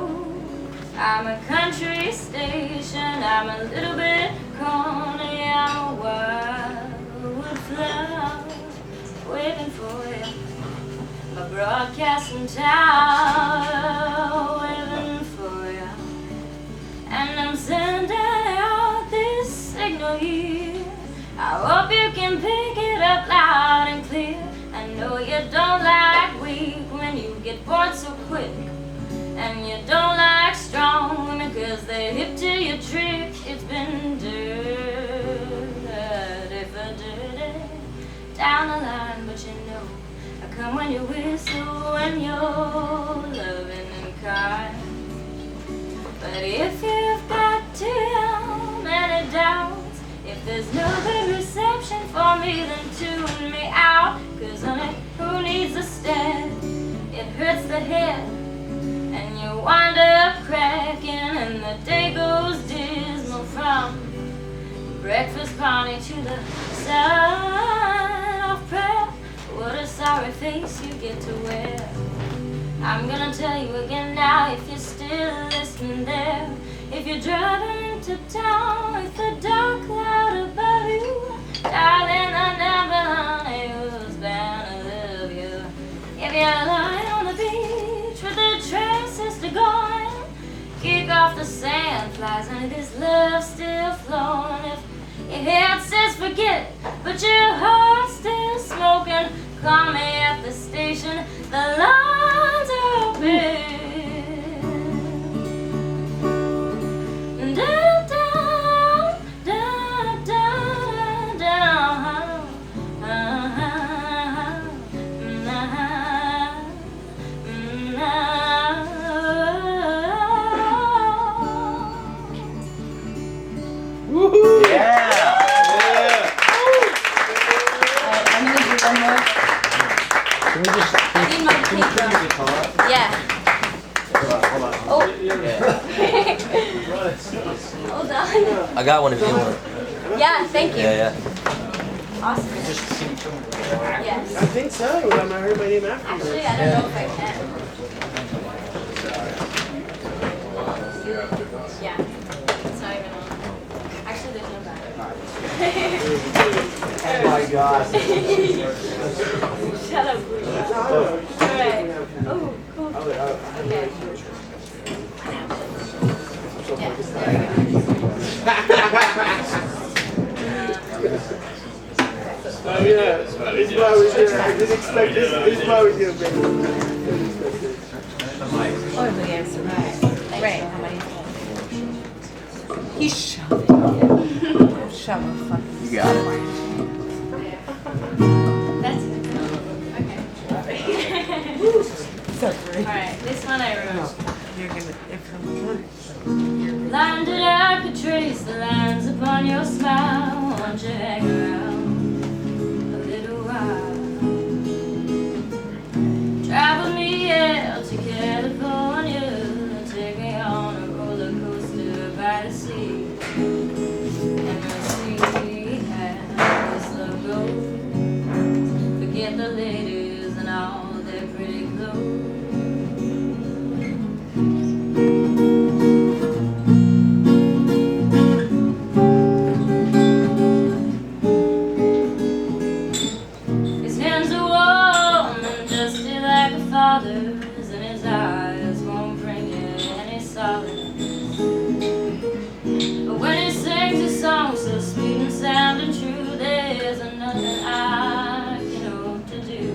I'm a country station. I'm a little bit corny. I'm a wildwood flower waiting for you. My broadcasting tower waiting for you. And I'm sending out this signal here. I hope you can pick it up loud and clear. I know you don't like weak when you get bored so quick. And you don't like strong women cause they're hip to your trick. It's been dirty for dirty down the line, but you know I come when you whistle when you're loving and kind. But if you've got too many doubts, if there's no good reception for me, then tune me out. Cause honey, who needs a stare? It hurts the head, and you wind up cracking, and the day goes dismal from breakfast party to the sign of prayer. What a sorry face you get to wear. I'm gonna tell you again now if you're still listening there. If you're driving into town with a dark cloud above you, darling, I never honey who's bound to love you. If you're lying on the beach with the transistor going, kick off the sand flies and this love still flowing. If your head says forget it, but your heart's still smoking, call me at the station, the lines are open. Down, down, down, down, down. Woohoo! Yeah! I'm gonna do one more. Can we just I need my pink drum. Yeah. Hold on. Oh. Hold on. I got one if you want. Yeah, thank you. Yeah. Awesome. Yes. I think so. I might heard my name after you. Actually, I don't know if I can. Yeah. It's not even on. Actually, there's no back. Oh my god. Shut up. Alright. Oh, cool. Okay. Yes, there we Oh yeah, this is why we're here. I didn't expect this. This is why we're here, baby. Oh, the answer, right. Right, how many? He's shoving. Shove a fucking. You got it. That's it. Okay. So great. Alright, this one I wrote. You're gonna. Landed I could trace the lines upon your smile. Won't you hang around a little while? Travel me out to California. Take me on a roller coaster by the sea. And the sea has love goes. Forget the ladies and all their pretty clothes. Fathers and his eyes won't bring you any solace. But when he sings a song so sweet and sounding true, there's nothing I can hope to do.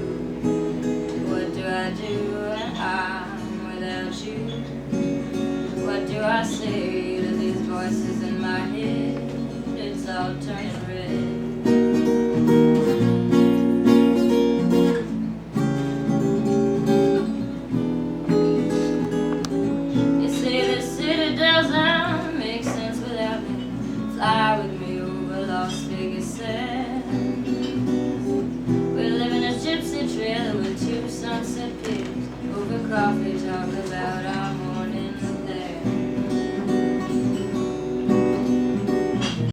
What do I do when I'm without you? What do I say to these voices in my head? It's all turning red.